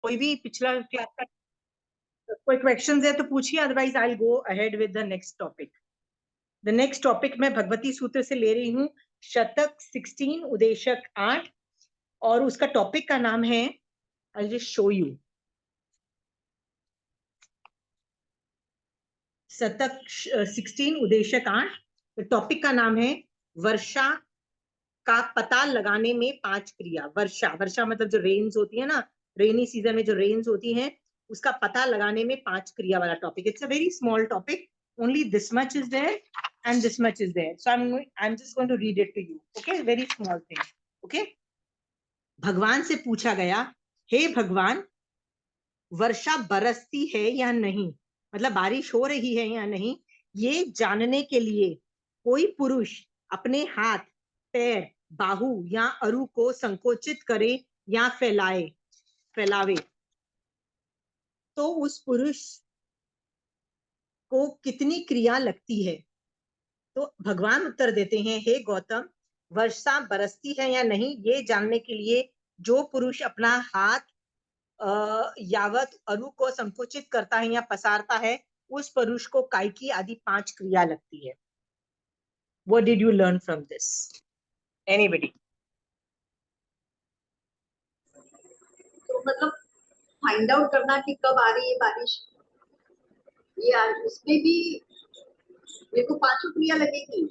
कोई भी पिछला क्लास का कोई क्वेश्चंस है तो पूछिए, otherwise I will go ahead with the next topic. The next topic मैं भगवती सूत्र से ले रही हूँ, शतक 16 उदेशक 8, और उसका टॉपिक का नाम है, आई जस्ट शो यू, शतक 16 उदेशक 8। टॉपिक का नाम है वर्षा का पता लगाने में 5 क्रिया। वर्षा, वर्षा मतलब जो रेन्स होती है ना, रेनी सीजन में जो रेन्स होती हैं, उसका पता लगाने में 5 क्रिया वाला topic. It's a very small topic, only this much is there and this much is there, so I am just going to read it to you, okay, very small thing, okay. भगवान से पूछा गया, हे भगवान, वर्षा बरसती है या नहीं, मतलब बारिश हो रही है या नहीं, ये जानने के लिए कोई पुरुष अपने हाथ, पैर, बाहु या अरु को संकोचित करे या फैलावे तो उस पुरुष को कितनी क्रिया लगती है। तो भगवान उत्तर देते हैं, हे गौतम, वर्षा बरसती है या नहीं ये जानने के लिए जो पुरुष अपना हाथ यावत अरु को संकुचित करता है या पसारता है, उस पुरुष को कायकी आदि 5 क्रिया लगती है। What did you learn from this? Anybody? तो मतलब फाइंड आउट करना कि कब आ रही है बारिश, ये उसमें भी मेरे को 5 क्रिया लगेगी।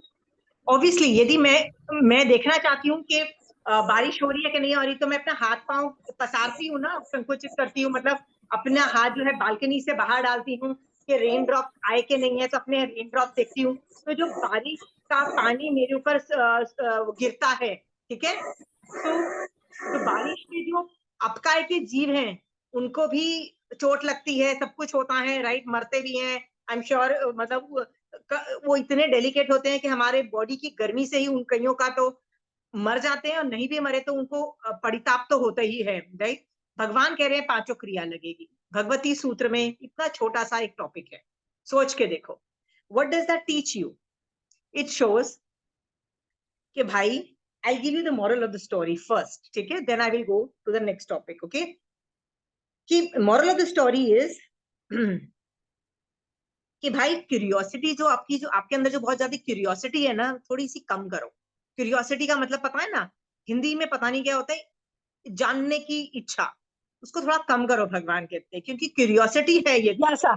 Obviously, यदि मैं देखना चाहती हूँ कि बारिश हो रही है कि नहीं हो रही, तो मैं अपना हाथ पांव पसारती हूँ ना, संकुचित करती हूँ, मतलब अपना हाथ जो है बालकनी से बाहर डालती हूँ कि रेन ड्रॉप आए कि नहीं है, तो अपने रेन ड्रॉप देखती हूँ। तो जो बारिश का पानी मेरे ऊपर गिरता है, ठीक है, तो बारिश के जो अपकाय के जीव हैं उनको भी चोट लगती है, सब कुछ होता है, राइट, मरते भी हैं, आई एम श्योर, मतलब वो इतने डेलिकेट होते हैं कि हमारे बॉडी की गर्मी से ही उन कईयों का तो मर जाते हैं, और नहीं भी मरे तो उनको परिताप तो होता ही है, राइट। भगवान कह रहे हैं 5 क्रिया लगेगी। भगवती सूत्र में इतना छोटा सा एक टॉपिक है, सोच के देखो, what does that teach you? It shows कि भाई, I give you the moral of the story first, ठीक है, then I will go to the next topic, okay. कि moral of the story is कि भाई, क्यूरियोसिटी जो आपके अंदर जो बहुत ज्यादा क्यूरियोसिटी है ना, थोड़ी सी कम करो। क्यूरियोसिटी का मतलब पता है ना, हिंदी में पता नहीं क्या होता है, जानने की इच्छा, उसको थोड़ा कम करो, भगवान कहते हैं, क्योंकि क्यूरियोसिटी है ये। जिज्ञासा,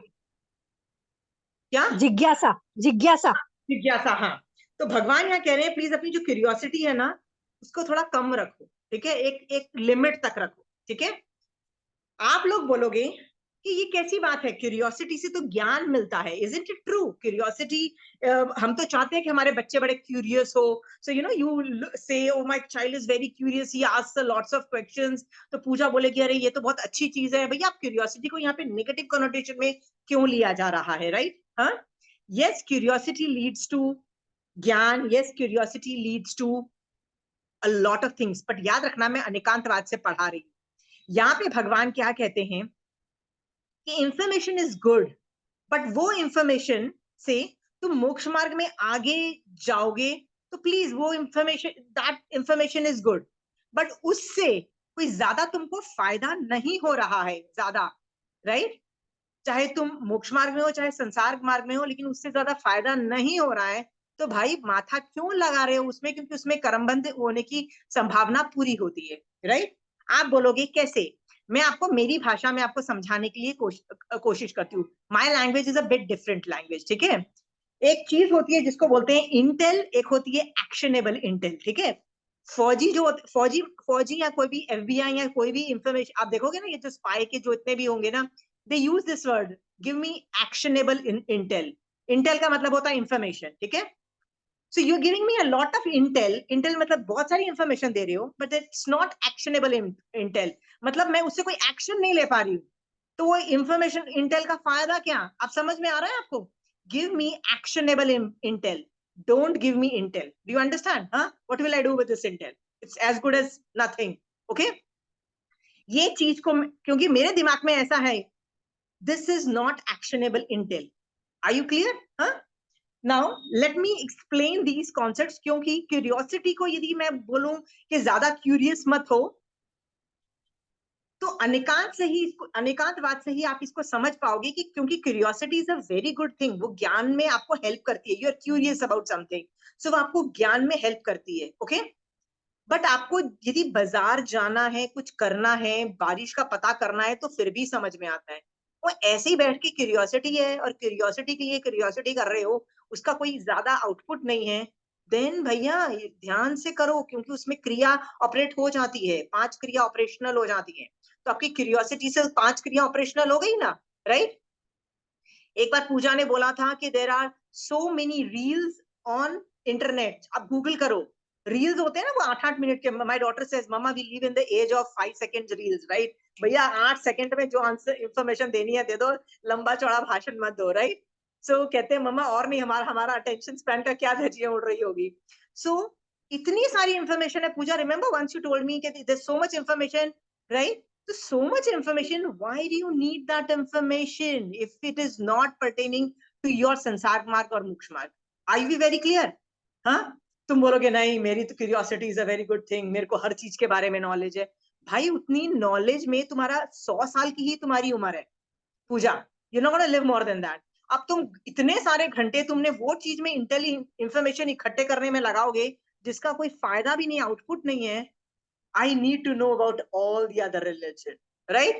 क्या? जिज्ञासा, जिज्ञासा, जिज्ञासा, हाँ। तो भगवान यहाँ कह रहे हैं, प्लीज अपनी जो क्यूरियोसिटी है ना, उसको थोड़ा कम रखो, ठीक है, एक लिमिट तक रखो, ठीक है। आप लोग बोलोगे कि ये कैसी बात है, क्यूरियोसिटी से तो ज्ञान मिलता है, इजंट इट ट्रू? क्यूरियोसिटी, हम तो चाहते हैं कि हमारे बच्चे बड़े क्यूरियस हो, सो यू से oh my child is very curious, he asks lots of questions, तो पूजा बोलेगी अरे ये तो बहुत अच्छी चीज है। भैया, आप क्यूरियोसिटी को यहाँ पे नेगेटिव कनोटेशन में क्यों लिया जा रहा है, राइट? हाँ, यस, क्यूरियोसिटी लीड्स टू ज्ञान, yes, curiosity leads to a lot of things, but याद रखना, मैं अनेकांतवाद से पढ़ा रही हूँ। यहाँ पे भगवान क्या कहते हैं कि इंफॉर्मेशन इज गुड, बट वो इंफॉर्मेशन से तुम मोक्ष मार्ग में आगे जाओगे, तो प्लीज वो information, that information is good, but उससे कोई ज्यादा तुमको फायदा नहीं हो रहा है, ज्यादा, राइट? चाहे तुम मोक्ष मार्ग में हो चाहे संसार मार्ग में हो, लेकिन उससे ज्यादा फायदा नहीं हो रहा है, तो भाई माथा क्यों लगा रहे हो उसमें? क्योंकि उसमें कर्मबंध होने की संभावना पूरी होती है, राइट? आप बोलोगे कैसे? मैं आपको मेरी भाषा में आपको समझाने के लिए कोशिश करती हूँ। My language is a bit different language, ठीक है। एक चीज होती है जिसको बोलते हैं इंटेल, एक होती है एक्शनेबल इंटेल, ठीक है। फौजी जो फौजी या कोई भी एफबीआई या कोई भी इंफॉर्मेशन आप देखोगे ना, ये जो स्पाई के जो इतने भी होंगे ना, they use this word, give me actionable intel. Intel का मतलब होता है इंफॉर्मेशन, ठीक है। So you giving me a lot of intel, intel मतलब बहुत सारी इंफॉर्मेशन दे रहे हो, but it's not actionable intel, मतलब मैं उससे कोई एक्शन नहीं ले पा रही हूँ। तो वो इंफॉर्मेशन इंटेल का फायदा क्या? आप समझ में आ रहा है आपको? Give me actionable intel, don't give me intel. Do you understand? हाँ, what will I do with this intel? It's as good as nothing, okay. ये चीज को, क्योंकि मेरे दिमाग में ऐसा है, this is not actionable intel. Are you clear? हाँ, now let me explain these concepts, क्योंकि क्यूरियोसिटी को यदि मैं बोलूं कि ज्यादा क्यूरियस मत हो, तो अनेकांत से ही इसको, अनेकांतवाद से ही आप इसको समझ पाओगे कि क्योंकि curiosity is a very good thing, वो ज्ञान में आपको हेल्प करती है। You are curious about something, so वो आपको ज्ञान में हेल्प करती है। ओके, बट आपको यदि बाजार जाना है, कुछ करना है, बारिश का पता करना है, तो फिर भी समझ में आता है। वो ऐसे ही बैठ के क्यूरियोसिटी है और क्यूरियोसिटी के लिए क्यूरियोसिटी कर रहे हो, उसका कोई ज्यादा आउटपुट नहीं है, देन भैया ध्यान से करो, क्योंकि उसमें क्रिया ऑपरेट हो जाती है, 5 क्रिया ऑपरेशनल हो जाती है। तो आपकी क्यूरियोसिटी से 5 क्रिया ऑपरेशनल हो गई ना, राइट। एक बार पूजा ने बोला था कि there are so many reels on internet, अब गूगल करो, रील्स होते हैं ना वो 8-8 मिनट के। My daughter says mama we live in the age of 5 seconds reels, right. भैया 8 सेकंड में जो आंसर इंफॉर्मेशन देनी है दे दो, लंबा चौड़ा भाषण मत दो, राइट। सो कहते हैं मम्मा और नहीं, हमारा हमारा अटेंशन स्पैन का क्या धज्जियां उड़ रही होगी। सो इतनी सारी इंफॉर्मेशन है Pooja, remember once you told me कि there so much information, right. So much information, why do you need that information if it is not pertaining to your संसार मार्ग और मोक्ष मार्ग? Are you very clear? हाँ, तुम बोलोगे नहीं मेरी तो curiosity is a very good thing, मेरे को हर चीज के बारे में नॉलेज है। भाई उतनी नॉलेज में तुम्हारा 100 साल की ही तुम्हारी उम्र है Pooja, you not gonna live more than that. अब तुम इतने सारे घंटे तुमने वो चीज में इंफॉर्मेशन इकट्ठे करने में लगाओगे जिसका कोई फायदा भी नहीं, आउटपुट नहीं है। I need to know about all the other religion, right?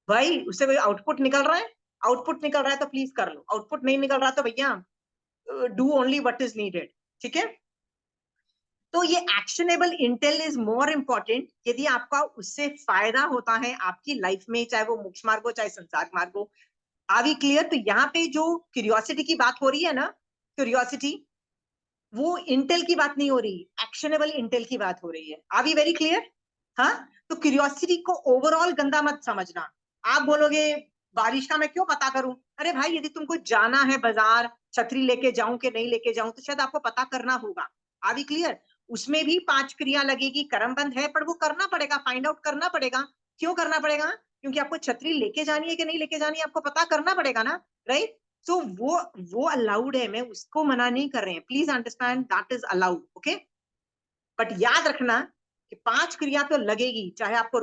भाई उससे कोई आउटपुट निकल रहा है, आउटपुट निकल रहा है तो प्लीज कर लो, आउटपुट नहीं निकल रहा तो भैया do only what is needed, ठीक है। तो ये actionable Intel is more important, यदि आपका उससे फायदा होता है आपकी लाइफ में, चाहे वो मोक्ष मार्ग हो चाहे संसार मार्ग हो। Are we clear? तो यहाँ पे जो क्यूरियोसिटी की बात हो रही है ना, क्यूरियोसिटी, वो इंटेल की बात नहीं हो रही, एक्शनेबल इंटेल की बात हो रही है। Are we very clear? हाँ, तो क्यूरियोसिटी को ओवरऑल गंदा मत समझना। आप बोलोगे बारिश का मैं क्यों पता करूं? अरे भाई यदि तुमको जाना है बाजार, छतरी लेके जाऊं कि नहीं लेके जाऊं, तो शायद आपको पता करना होगा। Are we clear? उसमें भी 5 क्रिया लगेगी, कर्मबंध है, पर वो करना पड़ेगा, फाइंड आउट करना पड़ेगा। क्यों करना पड़ेगा? क्योंकि आपको छतरी लेके जानी है कि नहीं लेके जानी है, आपको पता करना पड़ेगा ना, राइट। तो वो अलाउड है, मैं उसको मना नहीं कर रहे हैं, please understand that is allowed, okay. But याद रखना कि 5 क्रिया तो लगेगी, चाहे आपको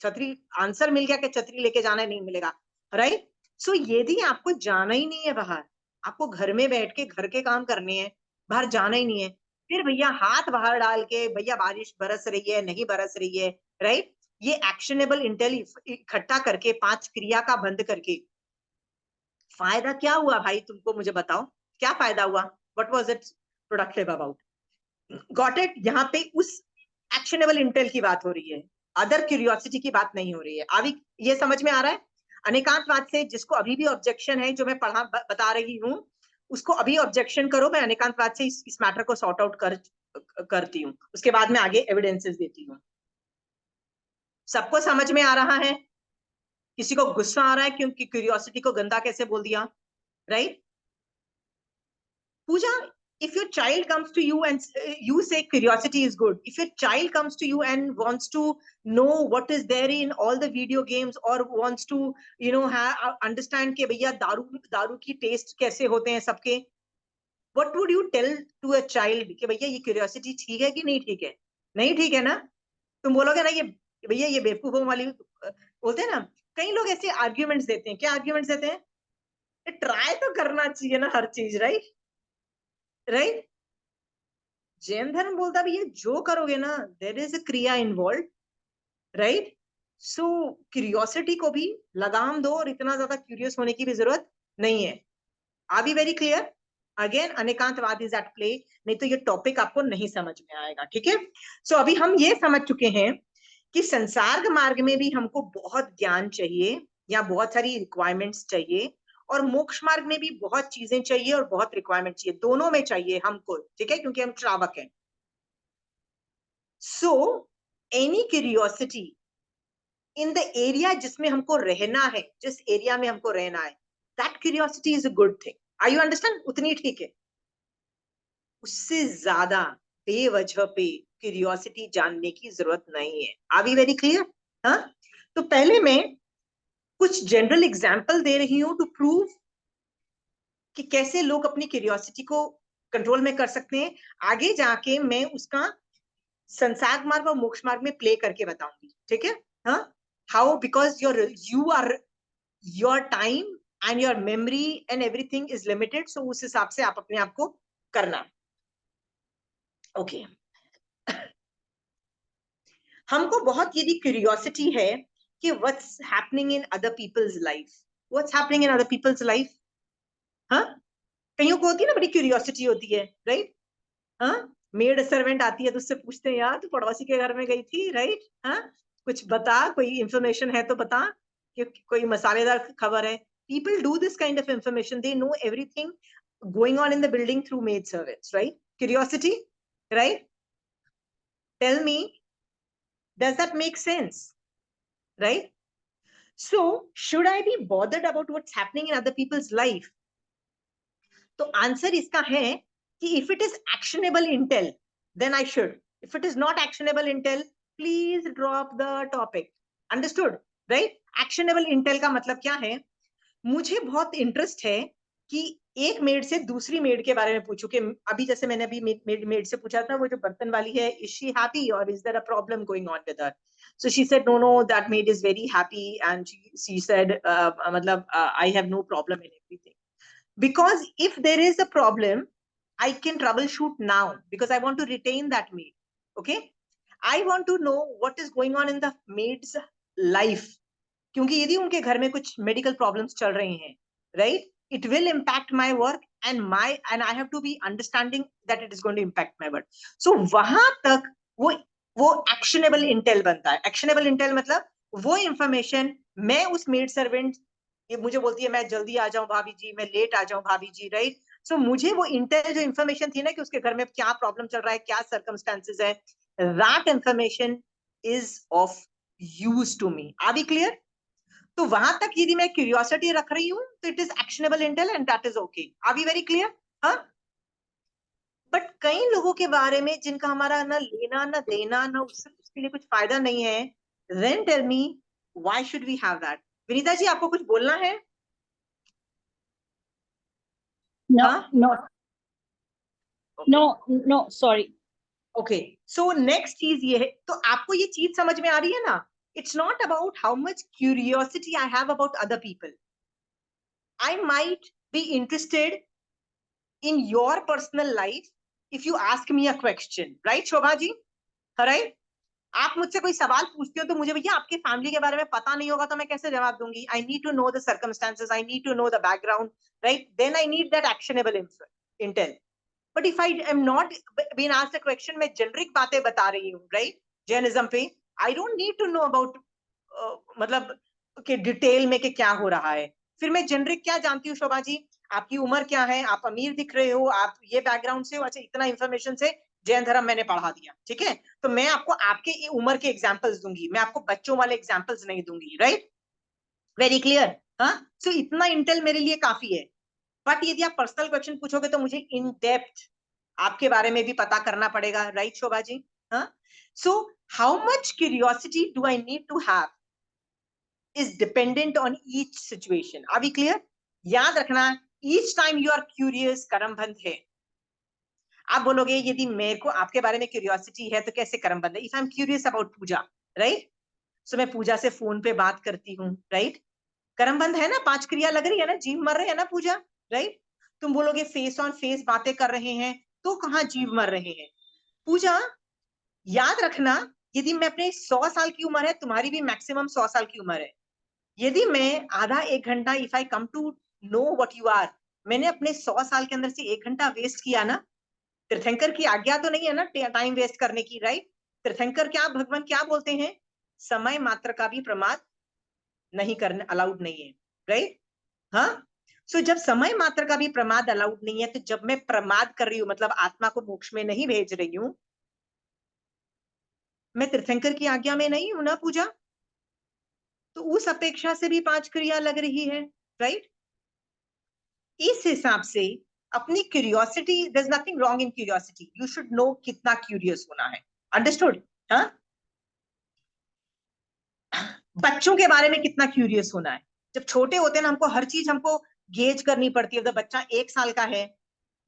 छतरी आंसर मिल गया कि छतरी लेके जाना है, नहीं मिलेगा, राइट। सो यदि आपको जाना ही नहीं है बाहर, आपको घर में बैठ के घर के काम करने हैं, बाहर जाना ही नहीं है, फिर भैया हाथ बाहर डाल के भैया बारिश बरस रही है नहीं बरस रही है, राइट, ये एक्शनेबल इंटेल इकट्ठा करके 5 क्रिया का बंद करके फायदा क्या हुआ भाई? तुमको मुझे बताओ क्या फायदा हुआ? What was it productive about? Got it? यहाँ पे उस एक्शनेबल इंटेल की बात हो रही है, अदर क्यूरियोसिटी की बात नहीं हो रही है। अभी ये समझ में आ रहा है? अनेकांतवाद से जिसको अभी भी ऑब्जेक्शन है, जो मैं पढ़ा बता रही हूँ, उसको अभी ऑब्जेक्शन करो, मैं अनेकांतवाद से इस मैटर को सॉर्ट आउट करती हूँ, उसके बाद में आगे एविडेंसेस देती हूँ। सबको समझ में आ रहा है? किसी को गुस्सा आ रहा है क्योंकि क्यूरियोसिटी को गंदा कैसे बोल दिया, right? Pooja, if your child comes to you and you say curiosity is good, if your child comes to you and wants to know what is there in all the video games or wants to, understand कि भैया दारू दारू की test कैसे होते हैं सबके, what would you tell to a child कि भैया ये क्यूरियोसिटी ठीक है कि नहीं ठीक है? नहीं ठीक है ना? तुम बोलोगे ना ये भैया ये बेवकूफों वाली बोलते हैं ना। कई लोग ऐसे आर्ग्यूमेंट्स देते हैं, क्या आर्ग्यूमेंट्स देते हैं? ट्राई तो करना चाहिए ना हर चीज, राइट, राइट। जैन धर्म बोलता भी ये जो करोगे ना देर इज अ क्रिया इन्वॉल्व, राइट। सो क्यूरियोसिटी को भी लगाम दो और इतना ज्यादा क्यूरियस होने की भी जरूरत नहीं है। Are be very clear? Again anekantavada is at play, नहीं तो ये टॉपिक आपको नहीं समझ में आएगा, ठीक है। सो अभी हम ये समझ चुके हैं कि संसार मार्ग में भी हमको बहुत ज्ञान चाहिए या बहुत सारी रिक्वायरमेंट्स चाहिए, और मोक्ष मार्ग में भी बहुत चीजें चाहिए और बहुत रिक्वायरमेंट चाहिए, दोनों में चाहिए हमको, ठीक है, क्योंकि हम श्रावक हैं। So any curiosity in the area जिसमें हमको रहना है, जिस एरिया में हमको रहना है, that curiosity is a good thing. I you understand? उतनी ठीक है, उससे ज्यादा बेवजह पे क्यूरियोसिटी जानने की जरूरत नहीं है। Are we very clear? हाँ, तो पहले मैं कुछ जनरल एग्जाम्पल दे रही हूं टू प्रूव कि कैसे लोग अपनी क्यूरियोसिटी को कंट्रोल में कर सकते हैं। आगे जाके मैं उसका संसार मार्ग और मोक्ष मार्ग में प्ले करके बताऊंगी, ठीक है। हाँ, how? Because your time and your memory and everything is limited, so उस हिसाब से आप अपने आप को करना. ओके हमको बहुत यदि क्यूरियोसिटी है कि what's happening in other people's life, what's happening in other people's life, हाँ कईयों को होती है ना, बड़ी क्यूरियोसिटी होती है, राइट? हाँ मेड सर्वेंट आती है तो उससे पूछते हैं यार तू पड़ोसी के घर में गई थी, राइट? हाँ कुछ बता, कोई इंफॉर्मेशन है तो बता, कि कोई मसालेदार खबर है. People do this kind of information, they know everything going on in the building through maid servants, right? Curiosity, right? Tell me, does that make sense? Right? So should I be bothered about what's happening in other people's life? तो answer इसका है कि if it is actionable intel, then I should. If it is not actionable intel, please drop the topic. Understood? Right? Actionable intel का मतलब क्या है? मुझे बहुत इंटरेस्ट है कि एक मेड से दूसरी मेड के बारे में पूछूं कि अभी जैसे मैंने अभी मेड से पूछा था, वो जो बर्तन वाली है, इज शी हैप्पी और is there a problem going on with her? So she said no no, that maid is very happy and she said मतलब I have no problem in everything. Because if there is a problem, I can troubleshoot now because I want to retain that maid. Okay, I want to know what is going on in the maid's life, क्योंकि यदि उनके घर में कुछ medical problems चल रही हैं, right, it will impact my work and I have to be understanding that it is going to impact my work. So वहां तक वो एक्शनेबल इंटेल बनता है. एक्शनेबल इंटेल मतलब वो इंफॉर्मेशन मैं उस मेड सर्वेंट, ये मुझे बोलती है मैं जल्दी आ जाऊं भाभी जी, मैं लेट आ जाऊं भाभी जी, राइट? सो मुझे वो इंटेल जो इंफॉर्मेशन थी ना कि उसके घर में क्या प्रॉब्लम चल रहा है, क्या सर्कमस्टांसेस है, that information is of use to me. Are we clear? तो वहां तक यदि मैं क्यूरियोसिटी रख रही हूँ तो it is actionable intel and that is okay. Are we very clear? हाँ. बट कई लोगों के बारे में जिनका हमारा ना लेना ना देना ना उससे उसके लिए कुछ फायदा नहीं है, then tell me why should we have that? Vinita ji आपको कुछ बोलना है? No, हाँ no, no, no, sorry. Okay. So next चीज ये है, तो आपको ये चीज समझ में आ रही है ना? It's not about how much curiosity I have about other people. I might be interested in your personal life if you ask me a question, right Shobha ji? Right? आप मुझसे कोई सवाल पूछते हो तो मुझे भैया आपके फैमिली के बारे में पता नहीं होगा तो मैं कैसे जवाब दूंगी? I need to know the circumstances, I need to know the background, right? Then I need that actionable intel. But if I am not been asked a question, मैं जेनरिक बातें बता रही हूँ, राइट, जैनिज्म पे, I don't need to know about मतलब कि detail में कि क्या हो रहा है. फिर मैं जेनरिक क्या जानती हूँ शोभा जी? आपकी उम्र क्या है, आप अमीर दिख रहे हो, आप ये बैकग्राउंड से हो, अच्छा इतना इंफॉर्मेशन से जैन धर्म मैंने पढ़ा दिया, ठीक है? तो मैं आपको आपके उम्र के एग्जाम्पल्स दूंगी, मैं आपको बच्चों वाले एग्जाम्पल्स नहीं दूंगी, राइट? Very clear? हाँ. सो इतना इंटेल मेरे लिए काफी है. बट यदि आप पर्सनल क्वेश्चन पूछोगे तो मुझे इन डेप्थ आपके बारे में भी पता करना पड़ेगा, राइट शोभा जी? हाँ. So how much curiosity do I need to have is dependent on each situation. Are we clear? याद रखना, each time you are curious कर्मबंध है. आप बोलोगे यदि मेरे को आपके बारे में क्यूरियोसिटी है तो कैसे कर्मबंध है? If I'm curious about Puja, right? So मैं पूजा से फोन पे बात करती हूँ, right? कर्मबंध है ना, 5 क्रिया लग रही है ना, जीव मर रहे हैं ना पूजा, राइट? तुम बोलोगे फेस ऑन फेस बातें कर रहे हैं तो कहाँ जीव मर रहे हैं? पूजा याद रखना, यदि मैं अपने 100 साल की उम्र है, तुम्हारी भी मैक्सिमम 100 साल की उम्र है. यदि मैं आधा एक घंटा, if I come to know what you are, मैंने अपने 100 साल के अंदर से 1 घंटा वेस्ट किया ना, तीर्थंकर की आज्ञा तो नहीं है ना टाइम वेस्ट करने की, राइट? तीर्थंकर क्या, भगवान क्या बोलते हैं? समय मात्र का भी प्रमाद नहीं करने अलाउड नहीं है, राइट? हाँ. सो जब समय मात्र का भी प्रमाद अलाउड नहीं है, तो जब मैं प्रमाद कर रही हूँ मतलब आत्मा को मोक्ष में नहीं भेज रही हूँ, मैं तीर्थंकर की आज्ञा में नहीं हूं ना पूजा. तो उस अपेक्षा से भी 5 क्रिया लग रही है, राइट? इस हिसाब से अपनी curiosity, there is nothing wrong in curiosity, you should know कितना क्यूरियस होना है. अंडरस्टूड? हाँ. बच्चों के बारे में कितना क्यूरियस होना है. जब छोटे होते हैं ना, हमको हर चीज हमको गेज करनी पड़ती है. जब बच्चा 1 साल का है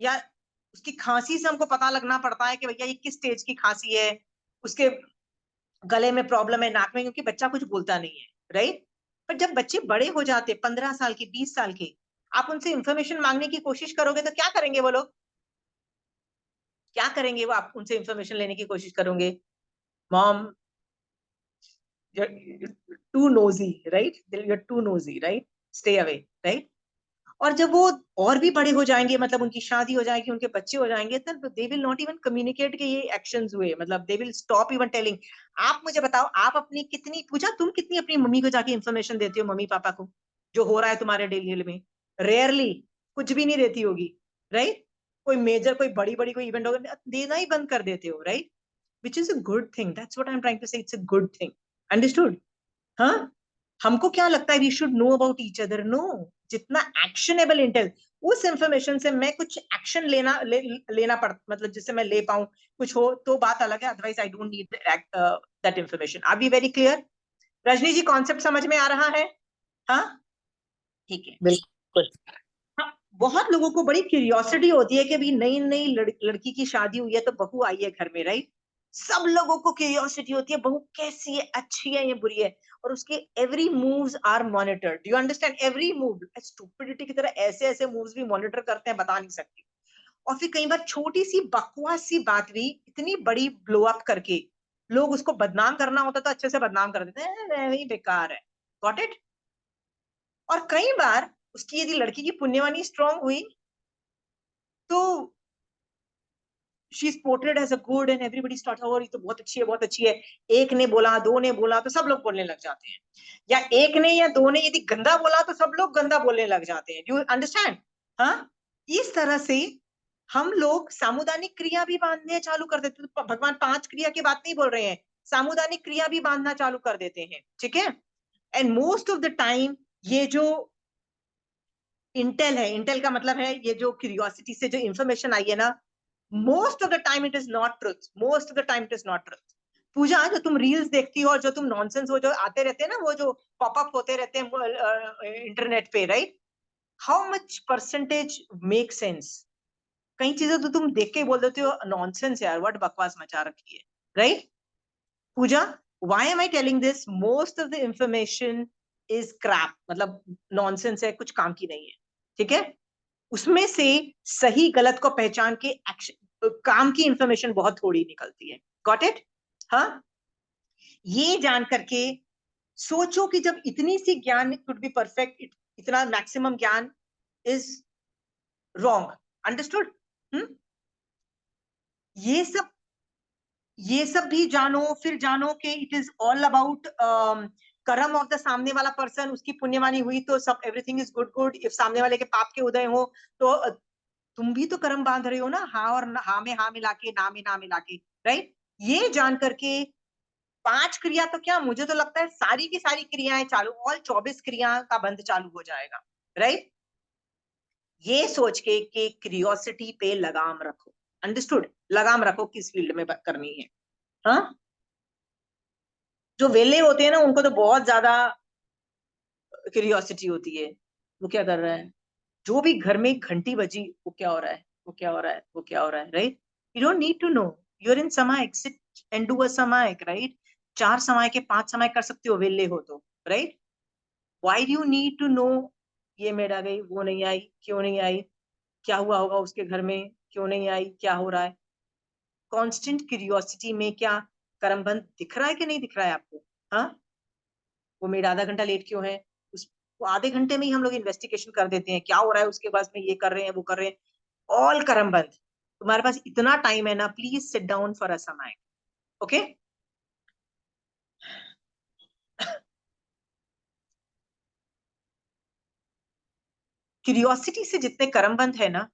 या उसकी खांसी से हमको पता लगना पड़ता है कि भैया ये किस स्टेज की खांसी है, उसके गले में प्रॉब्लम है, नाक में, क्योंकि बच्चा कुछ बोलता नहीं है, राइट? पर जब बच्चे बड़े हो जाते, 15 साल के, 20 साल के, आप उनसे इंफॉर्मेशन मांगने की कोशिश करोगे तो क्या करेंगे वो लोग? क्या करेंगे वो? आप उनसे इंफॉर्मेशन लेने की कोशिश करोगे, mom you're too nosy, right? You're too nosy, right? Stay away, right? और जब वो और भी बड़े हो जाएंगे, मतलब उनकी शादी हो जाएगी, उनके बच्चे हो जाएंगे, तब they will not even communicate कि ये एक्शंस हुए, मतलब they will stop even telling. आप मुझे बताओ, आप अपनी कितनी, पूछा तुम कितनी अपनी मम्मी को जाके इन्फॉर्मेशन देती हो, मम्मी पापा को, जो हो रहा है तुम्हारे डेली में? रेयरली, कुछ भी नहीं देती होगी, राइट? कोई मेजर, कोई बड़ी बड़ी कोई इवेंट होगा, देना ही बंद कर देते हो, right? Which is a good thing, that's what I am trying to say, it's a good thing. Understood? हाँ, हमको क्या लगता है we should know about each other? No, जितना एक्शनेबल इंटेल, उस इंफॉर्मेशन से मैं कुछ एक्शन लेना पड़, मतलब जिससे मैं ले पाऊं कुछ हो तो बात अलग है, otherwise I don't need that information. Are be very clear? Rajni ji, concept समझ में आ रहा है? हाँ, ठीक है। बिल्कुल। हाँ, बहुत लोगों को बड़ी क्यूरियोसिटी होती है कि भी नई नई लड़की की शादी हुई है तो बहू आई है घर में, राइट? सब लोगों को क्यूरियोसिटी होती है, बहू कैसी है, अच्छी है या बुरी है, और उसके every moves are monitored. Do you understand? Every move, stupidity की तरह ऐसे ऐसे मूव्स भी मॉनिटर करते हैं, बता नहीं सकती। और फिर कई बार छोटी सी बकवास सी बात भी इतनी बड़ी ब्लो अप करके, लोग उसको बदनाम करना होता तो अच्छे से बदनाम कर देते हैं, वही बेकार है। Got it? और कई बार उसकी यदि लड़की की पुण्यवानी स्ट्रांग हुई तो she is portrayed as a good and everybody start, और ये तो बहुत अच्छी है, बहुत अच्छी है। एक ने बोला, दो ने बोला तो सब लोग बोलने लग जाते हैं, या एक ने या दो ने यदि गंदा बोला तो सब लोग गंदा बोलने लग जाते हैं। Do you understand? हाँ, इस तरह से हम लोग सामुदायिक क्रिया भी बांधने चालू कर देते हैं। तो भगवान 5 क्रिया की बात नहीं बोल रहे हैं, सामुदायिक क्रिया भी बांधना चालू कर देते हैं, ठीक है? And most of the time ये जो इंटेल है, इंटेल का मतलब है ये जो क्यूरियोसिटी से जो इंफॉर्मेशन आई है ना, most of the time it is not truth, most of the time it is not truth. Pooja, जो तुम रील्स देखती हो और जो तुम नॉनसेंस, वो जो आते रहते हैं ना, वो जो पॉपअप होते रहते हैं इंटरनेट पे, right? How much percentage make sense? कई चीजें तो तुम देख के बोल देते हो नॉनसेंस यार, व्हाट बकवास मचा रखी है, right? Puja, why am I telling this? Most of the information is crap, मतलब नॉनसेंस है, कुछ काम की नहीं है, ठीक है? उसमें से सही गलत को पहचान के एक्शन, काम की इंफॉर्मेशन बहुत थोड़ी निकलती है। Got it? हाँ, ये जान करके सोचो कि जब इतनी सी ज्ञान कुड बी परफेक्ट, इतना मैक्सिमम ज्ञान इज रॉन्ग। अंडरस्टूड? ये सब, ये सब भी जानो, फिर जानो कि इट इज ऑल अबाउट कर्म ऑफ द सामने वाला पर्सन। उसकी पुण्यवानी हुई तो सब everything is good good. If सामने वाले के पाप के उदय हो तो तुम भी तो कर्म बांध रहे हो ना, हाँ और हाँ में हाँ मिला के, ना में ना मिला के, राइट? ये जान करके 5 क्रिया तो क्या, मुझे तो लगता है सारी की सारी क्रियाएं चालू, ऑल 24 क्रिया का बंद चालू हो जाएगा, राइट? ये सोच के कि क्यूरियोसिटी पे लगाम रखो। अंडरस्टूड? लगाम रखो किस फील्ड में करनी है। हाँ, जो वेले होते हैं ना, उनको तो बहुत ज्यादा क्यूरियोसिटी होती है, वो क्या कर रहा है, जो भी घर में घंटी बजी, वो क्या हो रहा है, वो क्या हो रहा है, वो क्या हो रहा है, right? You don't need to know, you're in samayik, sit and do a samayik, right? 4 समय के 5 समय कर सकते हो वेले हो तो, right? Why do you need to know ये मेड आ गई, वो नहीं आई, क्यों नहीं आई, क्या हुआ होगा उसके घर में, क्यों नहीं आई, क्या हो रहा है? कांस्टेंट क्यूरियोसिटी में क्या कर्मबंध दिख रहा है कि नहीं दिख रहा है आपको? हाँ, वो मेड आधा घंटा लेट क्यों है, उस वो आधे घंटे में ही हम लोग इन्वेस्टिगेशन कर देते हैं, क्या हो रहा है उसके पास में, ये कर रहे हैं, वो कर रहे हैं, ऑल कर्मबंध। तुम्हारे पास इतना टाइम है ना, please sit down for a समय, ओके? क्यूरियोसिटी से जितने कर्मबंध है ना,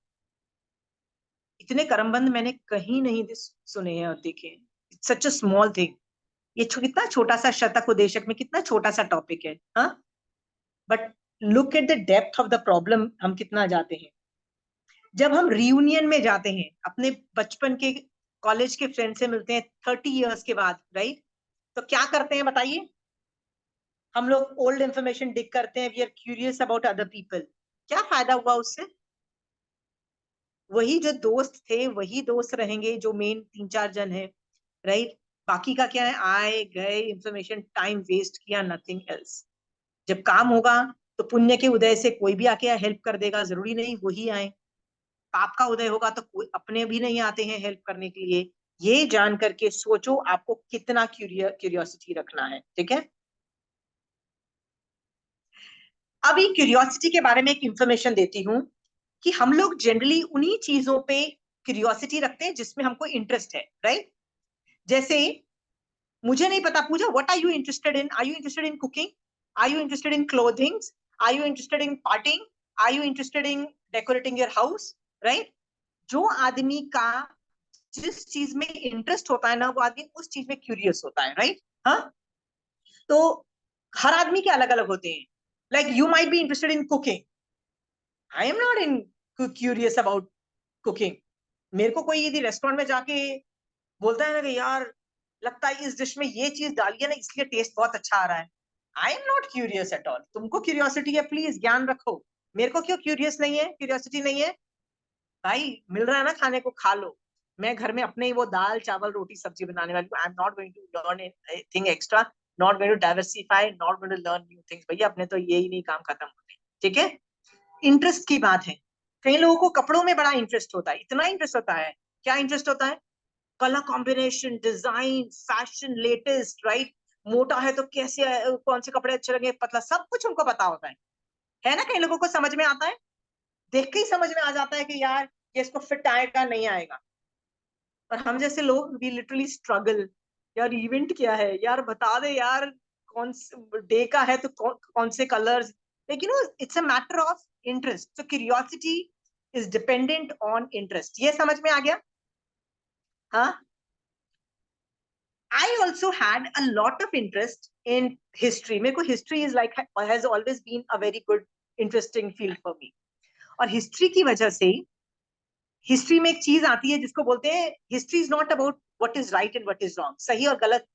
इतने कर्मबंध मैंने कहीं नहीं सुने हैं और देखे हैं। It's such a small thing. ये कितना छोटा सा शतक उदेशक में कितना छोटा सा टॉपिक है, हाँ? But look at the depth of the problem, हम कितना जाते हैं। जब हम रियूनियन में जाते हैं, अपने बचपन के कॉलेज के फ्रेंड से मिलते हैं 30 इयर्स के बाद, राइट? तो क्या करते हैं बताइए? हम लोग ओल्ड इंफॉर्मेशन डिग करते हैं, we are curious about other people. क्या फायदा हुआ उससे? वही जो दोस्त थे वही दोस्त रहेंगे जो मेन 3-4 जन है, राइट? बाकी का क्या है, आए गए, इंफॉर्मेशन, टाइम वेस्ट किया, नथिंग एल्स। जब काम होगा तो पुण्य के उदय से कोई भी आके हेल्प कर देगा, जरूरी नहीं वही आए। पाप का उदय होगा तो कोई अपने भी नहीं आते हैं हेल्प करने के लिए। ये जान करके सोचो आपको कितना क्यूरियोसिटी रखना है, ठीक है। अभी क्यूरियोसिटी के बारे में एक इंफॉर्मेशन देती हूँ कि हम लोग जनरली उन्हीं चीजों पे क्यूरियोसिटी रखते हैं जिसमें हमको इंटरेस्ट है, राइट। जैसे मुझे नहीं पता, Pooja, what are you interested in? Are you interested in cooking? Are you interested in clothing? Are you interested in parting? Are you interested in decorating your house, right. जो आदमी का जिस चीज में इंटरेस्ट होता है ना, वो आदमी उस चीज में क्यूरियस होता है, राइट। हाँ, तो हर आदमी के अलग अलग होते हैं। Like you might be interested in cooking, I am not in curious about cooking. मेरे को कोई यदि रेस्टोरेंट में जाके बोलता है ना कि यार लगता है इस डिश में ये चीज डाली है ना इसलिए टेस्ट बहुत अच्छा आ रहा है, आई am not curious at all. तुमको क्यूरियोसिटी है, प्लीज ज्ञान रखो। मेरे को क्यों क्यूरियस नहीं है, क्यूरियोसिटी नहीं है? भाई मिल रहा है ना खाने को, खा लो। मैं घर में अपने ही वो दाल चावल रोटी सब्जी बनाने वाली हूँ। I am not going to learn anything extra, not going to diversify, not going to learn new things. भैया अपने तो ये ही नहीं काम खत्म होते, ठीक है। इंटरेस्ट की बात है। कई लोगों को कपड़ों में बड़ा इंटरेस्ट होता है, इतना इंटरेस्ट होता है। क्या इंटरेस्ट होता है? Colour combination, design, fashion, latest, right. मोटा है तो कैसे, कौन से कपड़े अच्छे लगे, पतला, सब कुछ उनको पता होता है ना। कई लोगों को समझ में आता है, देख के ही समझ में आ जाता है कि यार ये इसको फिट आएगा नहीं आएगा। और हम जैसे लोग वी लिटरली स्ट्रगल, यार इवेंट क्या है यार, बता दे यार, कौन डे का है तो कौन से कलर्स। लेकिन it's a matter of interest, तो curiosity is dependent on interest. ये समझ में आ गया? हाँ। I also had a lot of interest in history. मेरे को history is like has always been a very good interesting field for me. और history की वजह से, हिस्ट्री में एक चीज आती है जिसको बोलते हैं, history is not about what is right and what is wrong, सही और गलत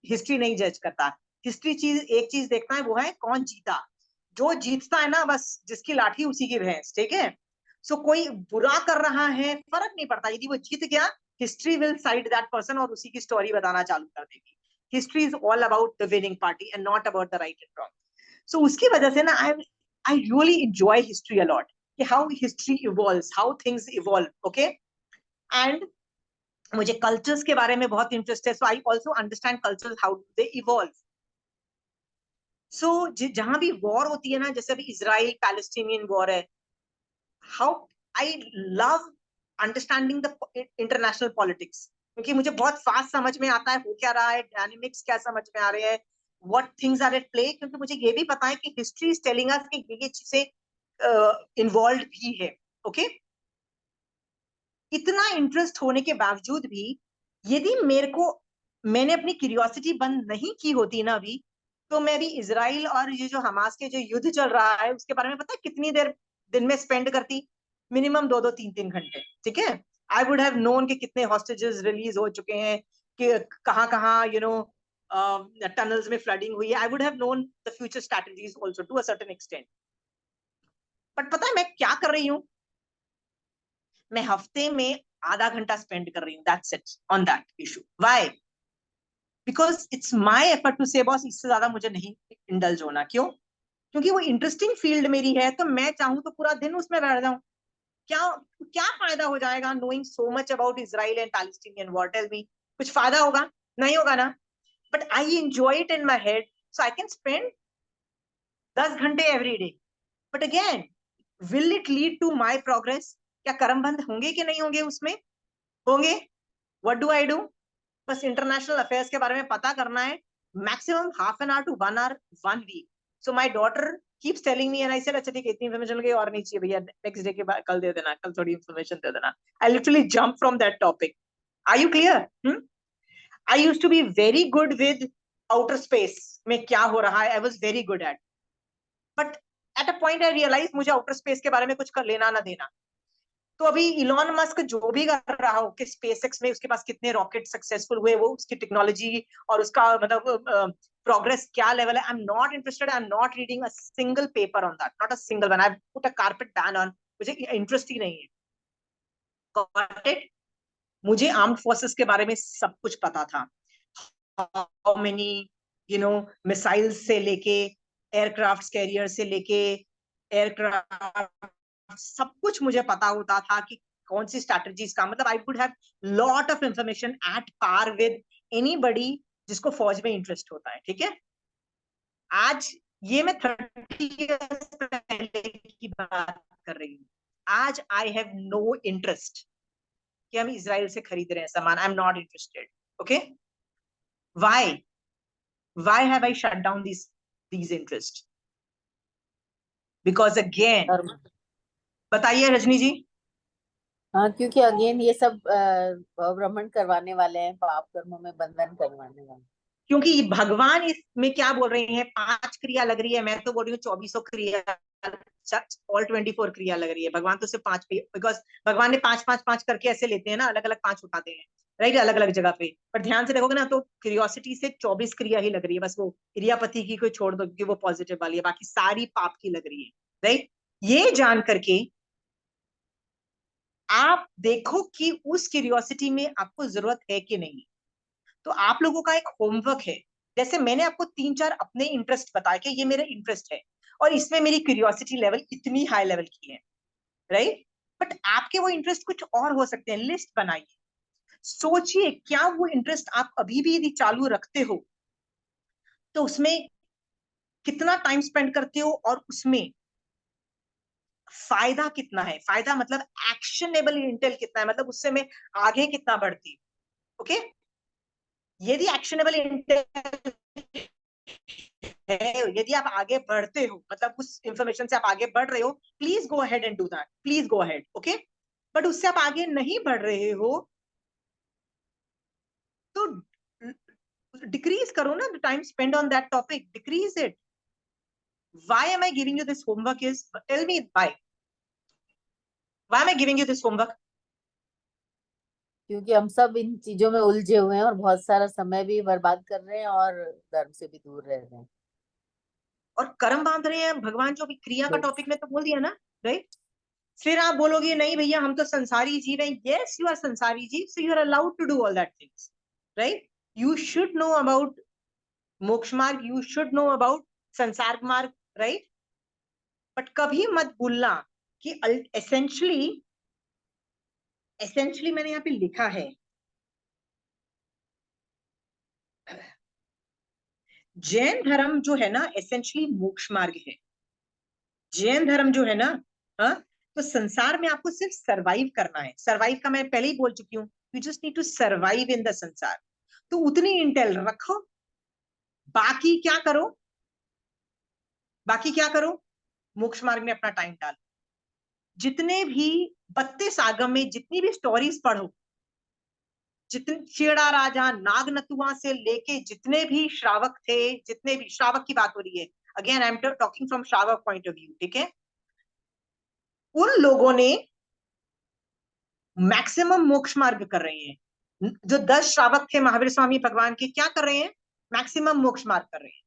हिस्ट्री नहीं जज करता। हिस्ट्री एक चीज देखता है, वो है कौन जीता। जो जीतता है ना, बस जिसकी लाठी उसी की भैंस, ठीक है। सो कोई बुरा कर रहा है फर्क नहीं पड़ता, यदि वो जीत गया, history will side that person और उसी की स्टोरी बताना चालू कर देगी। History is all about the winning party and not about the right and wrong. So उसकी वजह से ना I really enjoy history a lot, कि how history evolves, how things evolve, okay. And मुझे कल्चर्स के बारे में बहुत इंटरेस्ट है, so I also understand cultures, how they evolve. So जहां भी वॉर होती है ना, जैसे अभी इजराइल पैलेस्टीनियन वॉर है, how I love understanding the international politics, क्योंकि मुझे बहुत फास्ट समझ में आता है हो क्या रहा है, डायनेमिक्स क्या समझ में आ रहे हैं, what things are at play. क्योंकि मुझे ये भी पता है कि हिस्ट्री इज टेलिंग अस कि ये चीजें इन्वॉल्व भी है, ओके। इतना इंटरेस्ट होने के बावजूद भी, यदि मैंने अपनी क्यूरियोसिटी बंद नहीं की होती ना अभी, तो मैं भी इसराइल और ये जो हमास के जो युद्ध चल रहा है उसके बारे में पता है कितनी देर दिन में स्पेंड करती? मिनिमम 2-2 3-3 घंटे, ठीक है। आई वुड हैव नोन कि कितने हॉस्टेजेस रिलीज हो चुके हैं, कि कहाँ कहाँ टनल्स में फ्लडिंग हुई है। I would have known the future strategies also to a certain extent. But पता है मैं क्या कर रही हूँ? मैं हफ्ते में आधा घंटा स्पेंड कर रही हूँ, that's it, on that issue. Why? Because it's my effort to say boss, इससे ज्यादा मुझे नहीं इंडल्ज होना। क्यों? क्योंकि वो इंटरेस्टिंग फील्ड मेरी है, तो मैं चाहूँ तो पूरा दिन उसमें बैठ जाऊं। क्या क्या फायदा हो जाएगा knowing so much about Israel and Palestinian war? Tell me, कुछ फायदा होगा? नहीं होगा ना। But I enjoy it in my head, so I can spend 10 घंटे every day. But again, will it lead to my progress? क्या कर्म बंद होंगे कि नहीं होंगे उसमें? होंगे। What do I do? बस इंटरनेशनल अफेयर्स के बारे में पता करना है, maximum half an hour to 1 hour 1 week। So my daughter keeps telling me and I said अच्छा ठीक है, इतनी इन्फॉर्मेशन लगी और नहीं चाहिए भैया, नेक्स्ट डे के बाद कल दे देना, कल थोड़ी इन्फॉर्मेशन दे देना। I literally jump from that topic. Are you clear? I used to be very good with outer space में क्या हो रहा है, I was very good at, but at a point I realized मुझे outer space के बारे में कुछ कर लेना ना देना। तो अभी इलॉन मस्क जो भी कर रहा हो कि स्पेसएक्स में उसके पास कितने रॉकेट सक्सेसफुल हुए, वो उसकी टेक्नोलॉजी और उसका मतलब प्रोग्रेस क्या लेवल है, आई am not interested, I am not reading a single paper on that, not a single one. I put a carpet ban on, मुझे इंटरेस्ट ही नहीं है। Got it? मुझे आर्म्ड फोर्सेस के बारे में सब कुछ पता था, हाउ मेनी मिसाइल्स से लेके एयरक्राफ्ट कैरियर से लेके एयरक्राफ्ट, सब कुछ मुझे पता होता था कि कौन सी स्ट्रैटेजीज का, मतलब I would have lot of information at par with anybody जिसको फौज में इंटरेस्ट होता है, ठीक है। आज ये मैं 30 इयर्स पहले की बात कर रही हूँ। आज आई हैव नो इंटरेस्ट कि हम इजराइल से खरीद रहे हैं सामान, आई am not interested, okay. why have I shut down these interest? Because again, और बताइए रजनी जी। हाँ, क्योंकि अगेन ये सब भ्रमण करवाने वाले हैं, पाप कर्मों में बंधन करवाने वाले। क्योंकि भगवान इसमें क्या बोल रहे हैं, 5 क्रिया लग रही है, मैं तो बोल रही हूँ 2400 क्रिया, ऑल 24 क्रिया लग रही है। भगवान तो सिर्फ 5 पे, बिकॉज भगवान ने 5 करके ऐसे लेते हैं ना, अलग अलग 5 उठाते हैं, राइट, अलग अलग जगह पे। पर ध्यान से देखोगे ना तो क्यूरियोसिटी से 24 क्रिया ही लग रही है, बस वो इरियापति की कोई छोड़ दो क्योंकि वो पॉजिटिव वाली है, बाकी सारी पाप की लग रही है, राइट। ये जान करके आप देखो कि उस क्यूरियोसिटी में आपको जरूरत है कि नहीं। तो आप लोगों का एक होमवर्क है, जैसे मैंने आपको 3-4 अपने इंटरेस्ट बताए कि ये मेरा इंटरेस्ट है और इसमें मेरी क्यूरियोसिटी लेवल इतनी हाई लेवल की है, राइट। बट आपके वो इंटरेस्ट कुछ और हो सकते हैं, लिस्ट बनाइए, सोचिए क्या वो इंटरेस्ट आप अभी भी यदि चालू रखते हो तो उसमें कितना टाइम स्पेंड करते हो और उसमें फायदा कितना है। फायदा मतलब एक्शनेबल इंटेल कितना है, मतलब उससे मैं आगे कितना बढ़ती हूँ, ओके। यदि एक्शनेबल इंटेल है, यदि आप आगे बढ़ते हो, मतलब उस इंफॉर्मेशन से आप आगे बढ़ रहे हो, please go ahead and do that, please go ahead, okay. But उससे आप आगे नहीं बढ़ रहे हो तो डिक्रीज करो ना, the time spend on that topic, decrease it. why am I giving you this homework is, tell me why am I giving you this homework? क्योंकि हम सब इन चीजों में उलझे हुए हैं और बहुत सारा समय भी बर्बाद कर रहे हैं और धर्म से भी दूर रह रहे हैं और कर्म बांध रहे हैं। भगवान जो अभी क्रिया का टॉपिक में तो बोल दिया ना, राइट। फिर आप बोलोगे नहीं भैया हम तो संसारी जीव हैं, yes you are sansari jeev, so you are allowed to do all that things, right. You should know about moksha marg, you should know about संसार मार्ग, राइट। बट कभी मत भूलना कि एसेंशियली मैंने यहाँ पे लिखा है, जैन धर्म जो है ना एसेंशियली मोक्ष मार्ग है। जैन धर्म जो है ना, हाँ, तो संसार में आपको सिर्फ सरवाइव करना है। सरवाइव का मैं पहले ही बोल चुकी हूँ, you just need to survive in the sansar. तो उतनी इंटेल रखो, बाकी क्या करो, बाकी क्या करो, मोक्ष मार्ग में अपना टाइम डालो। जितने भी 32 आगम में जितनी भी स्टोरीज पढ़ो, जितने चेड़ा राजा नागनतुआ से लेके जितने भी श्रावक थे, जितने भी श्रावक की बात हो रही है, again I am talking from श्रावक पॉइंट ऑफ व्यू, ठीक है। उन लोगों ने मैक्सिमम मोक्ष मार्ग कर रहे हैं। जो 10 श्रावक थे महावीर स्वामी भगवान के, क्या कर रहे हैं, मैक्सिमम मोक्ष मार्ग कर रहे हैं।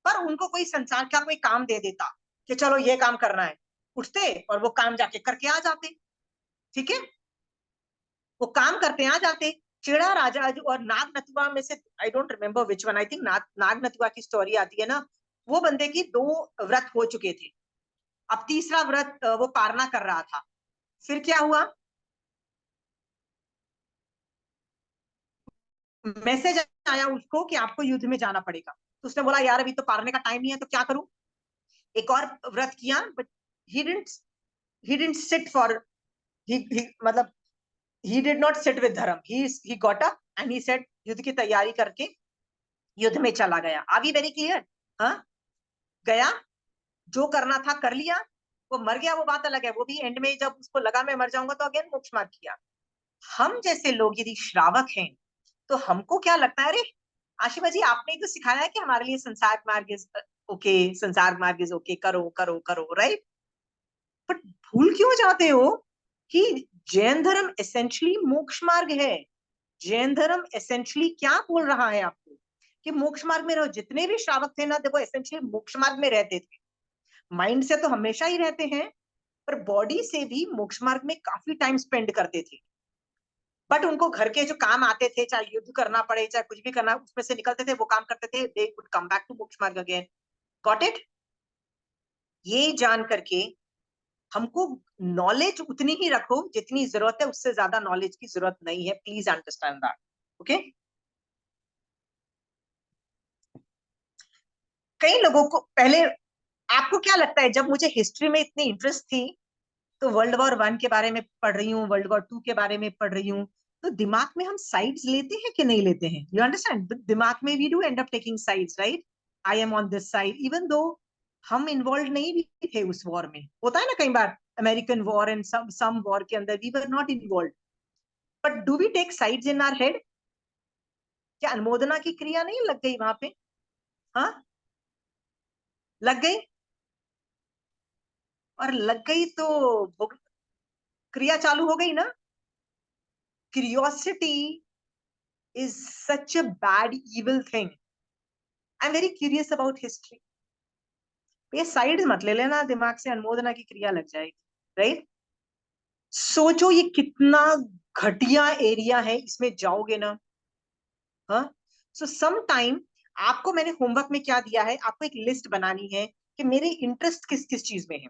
पर उनको कोई संसार का कोई काम दे देता कि चलो ये काम करना है, उठते और वो काम जाके करके आ जाते, ठीक है। वो काम करते आ जाते। चिड़ा राजा और नाग नथुआ में से, I don't remember which one, I think नाग नथुआ की स्टोरी आती है ना, वो बंदे की 2 व्रत हो चुके थे, अब तीसरा व्रत वो पारना कर रहा था। फिर क्या हुआ, मैसेज आया उसको कि आपको युद्ध में जाना पड़ेगा। तो उसने बोला यार अभी तो पारने का टाइम नहीं है, तो क्या करूं। एक और व्रत किया, but he didn't sit for, मतलब he did not sit with धर्म, he got up and he said, युद्ध की तैयारी करके युद्ध में चला गया। अभी वेरी क्लियर, हाँ, गया, जो करना था कर लिया, वो मर गया वो बात अलग है, वो भी एंड में जब उसको लगा मैं मर जाऊंगा तो अगेन मोक्ष मार्ग किया। हम जैसे लोग यदि श्रावक हैं तो हमको क्या लगता है, अरे आशिमा जी आपने तो सिखाया है कि हमारे लिए संसार मार्ग इज ओके, संसार मार्ग इज ओके, करो करो करो, राइट। बट भूल क्यों जाते हो कि जैन धर्म एसेंशियली मोक्ष मार्ग है। जैन धर्म एसेंशियली क्या बोल रहा है आपको कि मोक्ष मार्ग में रहो। जितने भी श्रावक थे ना, देखो एसेंशियली मोक्ष मार्ग में रहते थे। माइंड से तो हमेशा ही रहते हैं, पर बॉडी से भी मोक्ष मार्ग में काफी टाइम स्पेंड करते थे। बट उनको घर के जो काम आते थे, चाहे युद्ध करना पड़े चाहे कुछ भी करना, उसमें से निकलते थे, वो काम करते थे, they would come back to moksha marg again. Got it? ये जान करके हमको नॉलेज उतनी ही रखो जितनी जरूरत है, उससे ज्यादा नॉलेज की जरूरत नहीं है, प्लीज अंडरस्टैंड दैट। ओके? कई लोगों को पहले, आपको क्या लगता है, जब मुझे हिस्ट्री में इतनी इंटरेस्ट थी, तो वर्ल्ड वॉर 1 के बारे में पढ़ रही हूँ, वर्ल्ड वॉर 2 के बारे में पढ़ रही हूँ, तो दिमाग में हम साइड्स लेते हैं कि नहीं लेते हैं? You understand? दिमाग में we do end up taking sides, right? I am on this side, even though हम इन्वॉल्व नहीं भी थे उस वॉर में। होता है ना कई बार, American war and some war के अंदर we were not involve, but do we take sides in our head? क्या अनुमोदना की क्रिया नहीं लग गई वहां पे? हाँ, लग गई। और लग गई तो क्रिया चालू हो गई ना। Curiosity is such a bad evil thing. I'm very curious about history. ये साइड मत ले लेना दिमाग से, अनुमोदना की क्रिया लग जाएगी, राइट? सोचो ये कितना घटिया एरिया है, इसमें जाओगे ना। हाँ, सो सम टाइम आपको मैंने होमवर्क में क्या दिया है, आपको एक लिस्ट बनानी है कि मेरे इंटरेस्ट किस किस चीज में है।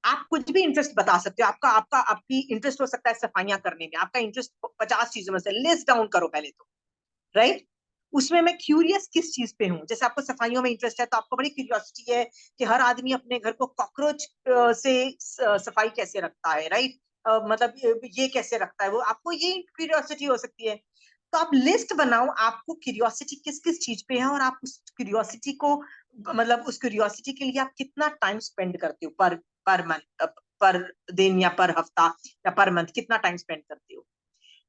आप कुछ भी इंटरेस्ट बता सकते हो, आपका आपका आपकी इंटरेस्ट हो सकता है सफाइयां करने में, आपका इंटरेस्ट 50 चीजों में से, लिस्ट डाउन करो पहले तो, राइट? उसमें मैं क्यूरियस किस चीज पे हूँ। जैसे आपको सफाइयों में इंटरेस्ट है, तो आपको बड़ी क्यूरियोसिटी है कि हर आदमी अपने घर को कॉकरोच से सफाई कैसे रखता है, राइट? मतलब ये कैसे रखता है वो, आपको ये क्यूरियोसिटी हो सकती है। तो आप लिस्ट बनाओ, आपको क्यूरियोसिटी किस किस चीज पे है, और आप उस क्यूरियोसिटी को, मतलब उस क्यूरियोसिटी के लिए आप कितना टाइम स्पेंड करते हो पर मंथ, पर दिन, या पर हफ्ता, या पर मंथ, कितना टाइम स्पेंड करते हो।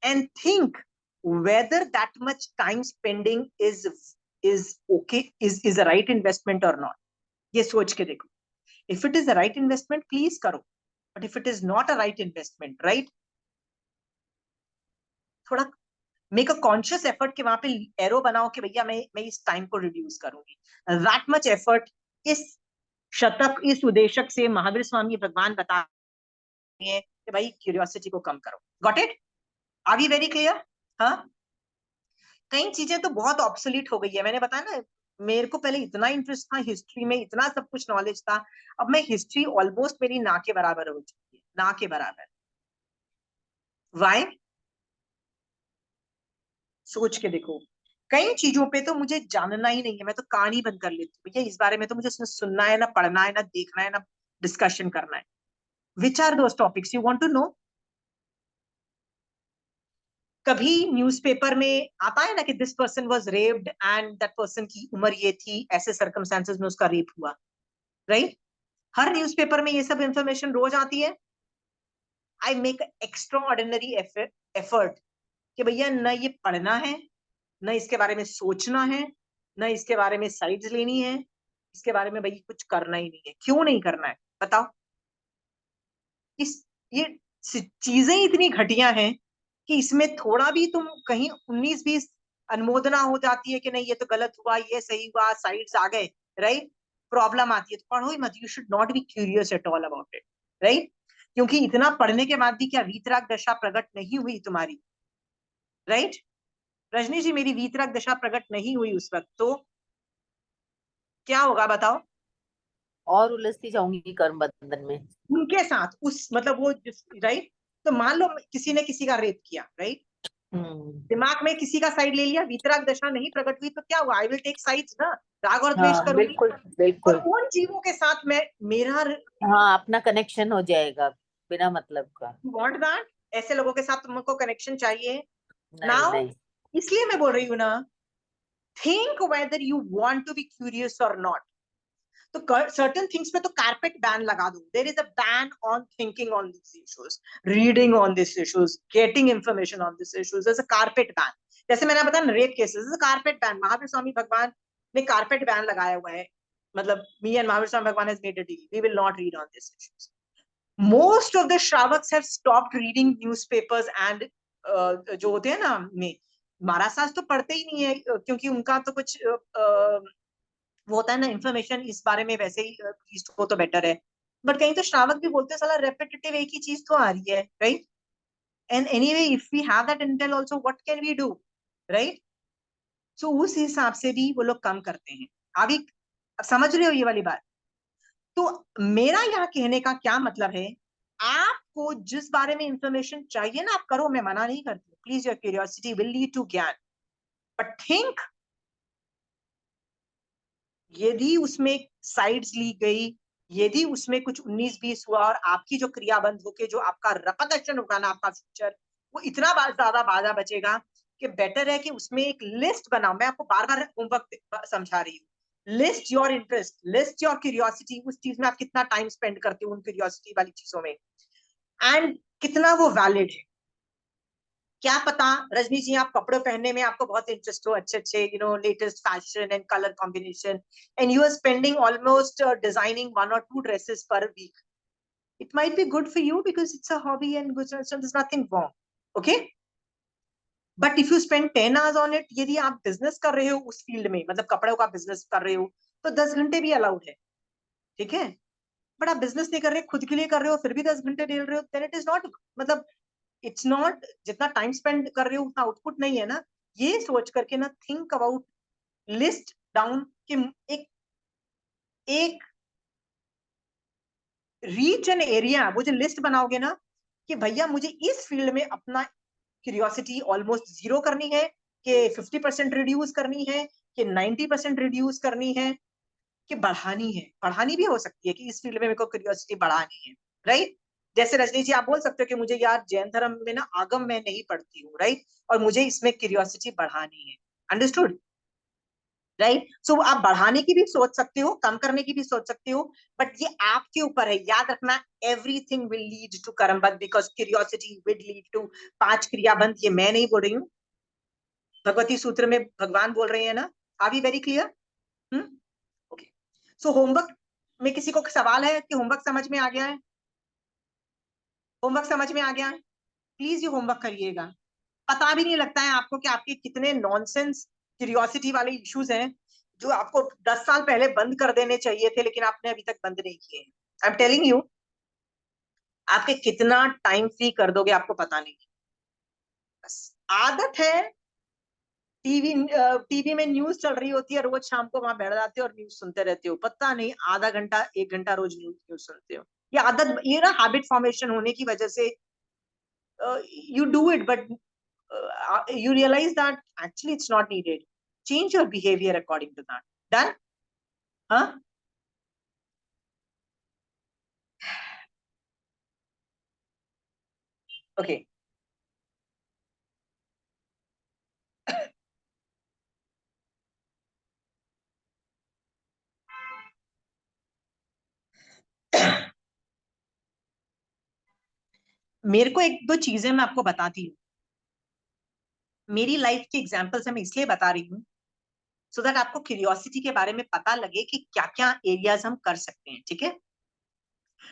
And think whether that much time spending is okay, is a right investment or not. ये सोच के देखो, if it is a right investment please करो, but if it is not a right investment, right, थोड़ा make a conscious effort कि वहां पे arrow बनाओ कि भैया मैं इस टाइम को रिड्यूस करूंगी। दैट मच एफर्ट इस शतक, इस उद्देशक से महावीर स्वामी भगवान बता रहे हैं कि भाई क्यूरियोसिटी को कम करो। Got it? Are we very clear? हाँ, कई चीजें तो बहुत ऑब्सोलीट हो गई है। मैंने बताया ना, मेरे को पहले इतना इंटरेस्ट था हिस्ट्री में, इतना सब कुछ नॉलेज था, अब मैं हिस्ट्री ऑलमोस्ट मेरी ना के बराबर हो चुकी है, ना के बराबर। वाई? सोच के देखो, कई चीजों पे तो मुझे जानना ही नहीं है, मैं तो कहानी बंद कर लेती हूँ भैया, इस बारे में तो मुझे सुनना है, ना पढ़ना है, ना देखना है, ना डिस्कशन करना है। Which are those topics you want to know? कभी न्यूज़पेपर में आता है ना कि this person was raped and that person की उम्र ये थी, ऐसे सर्कमस्टेंसेस में उसका रेप हुआ, राइट? हर न्यूज़पेपर में ये सब इंफॉर्मेशन रोज आती है। I make extra ordinary effort कि भैया न ये पढ़ना है, न इसके बारे में सोचना है, न इसके बारे में साइड्स लेनी है, इसके बारे में भाई कुछ करना ही नहीं है। क्यों नहीं करना है बताओ? इस ये चीजें इतनी घटिया हैं कि इसमें थोड़ा भी तुम कहीं 19-20 अनुमोदना हो जाती है कि नहीं ये तो गलत हुआ, ये सही हुआ, साइड्स आ गए, राइट? प्रॉब्लम आती है तो पढ़ो ही मत। You should not be curious at all about it, right? क्योंकि इतना पढ़ने के बाद भी क्या वीतराग दशा प्रकट नहीं हुई तुम्हारी, राइट? रजनी जी, मेरी वीतराग दशा प्रकट नहीं हुई उस वक्त, तो क्या होगा बताओ? और उलझती जाऊंगी कर्म बंधन में। उनके साथ उस मतलब वो, राइट? तो मान लो किसी ने किसी का रेप किया, राइट? दिमाग में किसी का साइड ले लिया, वीतराग दशा नहीं प्रकट हुई, तो क्या हुआ? आई विल टेक साइड्स ना, राग और द्वेष हाँ करूंगी। बिल्कुल और बिल्कुल। उन जीवों के साथ मैं मेरा, हाँ अपना कनेक्शन हो जाएगा बिना मतलब का। Want that? ऐसे लोगों के साथ तुमको कनेक्शन चाहिए? नहीं नाउ नहीं। इसलिए मैं बोल रही हूँ ना, think whether you want to be curious और नॉट। तो सर्टेन थिंग्स पे तो कारपेट बैन लगा दो। There is a ban on thinking on this issues, reading on this issues, getting information on this issues, as a carpet ban. जैसे मैंने बताया rape cases, carpet ban, Mahavir Swami Bhagwan ने carpet ban लगाया हुआ है। मतलब me and Mahavir Swami Bhagwan has made a deal, we will not read on this issues. Most of the श्रावक्स have stopped reading newspapers and जो होते हैं ना में, महाराज साहब तो पढ़ते ही नहीं है, क्योंकि उनका तो कुछ वो होता है ना इन्फॉर्मेशन इस बारे में वैसे ही लीस्ट हो तो बेटर है। बट कहीं तो श्रावक भी बोलते हैं साला रेपिटेटिव एक ही चीज तो आ रही है, right? and anyway if we have that intel also what can we do, right? So उस हिसाब से भी वो लोग कम करते हैं। अभी समझ रहे हो ये वाली बात? तो मेरा यहाँ कहने का क्या मतलब है, आपको जिस बारे में इंफॉर्मेशन चाहिए ना आप करो, मैं मना नहीं करती, please your curiosity will lead to gyan, but think यदि उसमें साइड्स ली गई, यदि उसमें कुछ 19-20 हुआ और आपकी जो क्रिया बंद होके जो आपका रपकशन होगा ना आपका फ्यूचर, वो इतना ज्यादा बाधा बचेगा कि बेटर है कि उसमें एक लिस्ट बनाओ। मैं आपको बार बार होमवर्क समझा रही हूँ। List your interest, list your curiosity, उस चीज में आप कितना टाइम स्पेंड करते हो उन क्यूरियोसिटी वाली चीजों में, एंड कितना वो वैलिड है। क्या पता रजनी जी आप कपड़े पहनने में आपको बहुत इंटरेस्ट हो, अच्छे अच्छे latest fashion and colour combination, and you are spending almost designing 1 or 2 dresses per week. It might be good for you because it's a hobby and there's nothing wrong, okay? But if you spend 10 hours on it, यदि आप business कर रहे हो उस field में, मतलब कपड़ों का बिजनेस कर रहे हो, तो 10 घंटे भी अलाउड है, ठीक है? बट आप बिजनेस नहीं कर रहे, खुद के लिए कर रहे हो, फिर भी 10 घंटे दे रहे हो, देन इट इज नॉट, मतलब इट्स नॉट, जितना टाइम स्पेंड कर रहे हो उतना आउटपुट नहीं है ना। ये सोच करके ना थिंक अबाउट, लिस्ट डाउन कि एक एक रीच एन एरिया, वो जो लिस्ट बनाओगे ना कि भैया मुझे इस फील्ड में अपना क्यूरियोसिटी ऑलमोस्ट 0 करनी है, कि 50% रिड्यूस करनी है, कि 90% रिड्यूस करनी है, कि बढ़ानी है। बढ़ानी भी हो सकती है कि इस फील्ड में मेरे को क्यूरियोसिटी बढ़ानी है, राइट? जैसे रजनी जी आप बोल सकते हो कि मुझे यार जैन धर्म में ना आगम मैं नहीं पढ़ती हूँ, राइट, और मुझे इसमें क्यूरियोसिटी बढ़ानी है, अंडरस्टूड, राइट? सो आप बढ़ाने की भी सोच सकते हो, कम करने की भी सोच सकते हो, बट ये आपके ऊपर है। याद रखना, एवरीथिंग विल लीड टू कर्मबंध because curiosity will lead to 5 क्रियाबंध। ये मैं नहीं बोल रही हूँ, भगवती सूत्र में भगवान बोल रहे हैं ना। Are we very clear? Okay, so homework में किसी को सवाल है कि होमवर्क समझ में आ गया है? होमवर्क समझ में आ गया है? प्लीज ये होमवर्क करिएगा। पता भी नहीं लगता है आपको कि आपके कितने नॉनसेंस क्यूरियोसिटी वाले इश्यूज हैं जो आपको 10 साल पहले बंद कर देने चाहिए थे, लेकिन आपने अभी तक बंद नहीं किए। आई एम टेलिंग यू, आपके कितना टाइम फ्री कर दोगे आपको पता नहीं। बस आदत है, टीवी में न्यूज चल रही होती है, रोज शाम को वहां बैठ जाते हो और न्यूज सुनते रहते हो, पता नहीं आधा घंटा 1 घंटा रोज न्यूज सुनते हो। ये आदत, ये ना हैबिट फॉर्मेशन होने की वजह से you do it, but you realize that actually it's not needed. Change your behavior according to that. Done? Huh? Okay. मेरे को 1-2 चीजें मैं आपको बताती हूँ। मेरी लाइफ के एग्जाम्पल्स मैं इसलिए बता रही हूँ सो दैट आपको क्यूरियोसिटी के बारे में पता लगे कि क्या क्या एरियाज हम कर सकते हैं, ठीक है?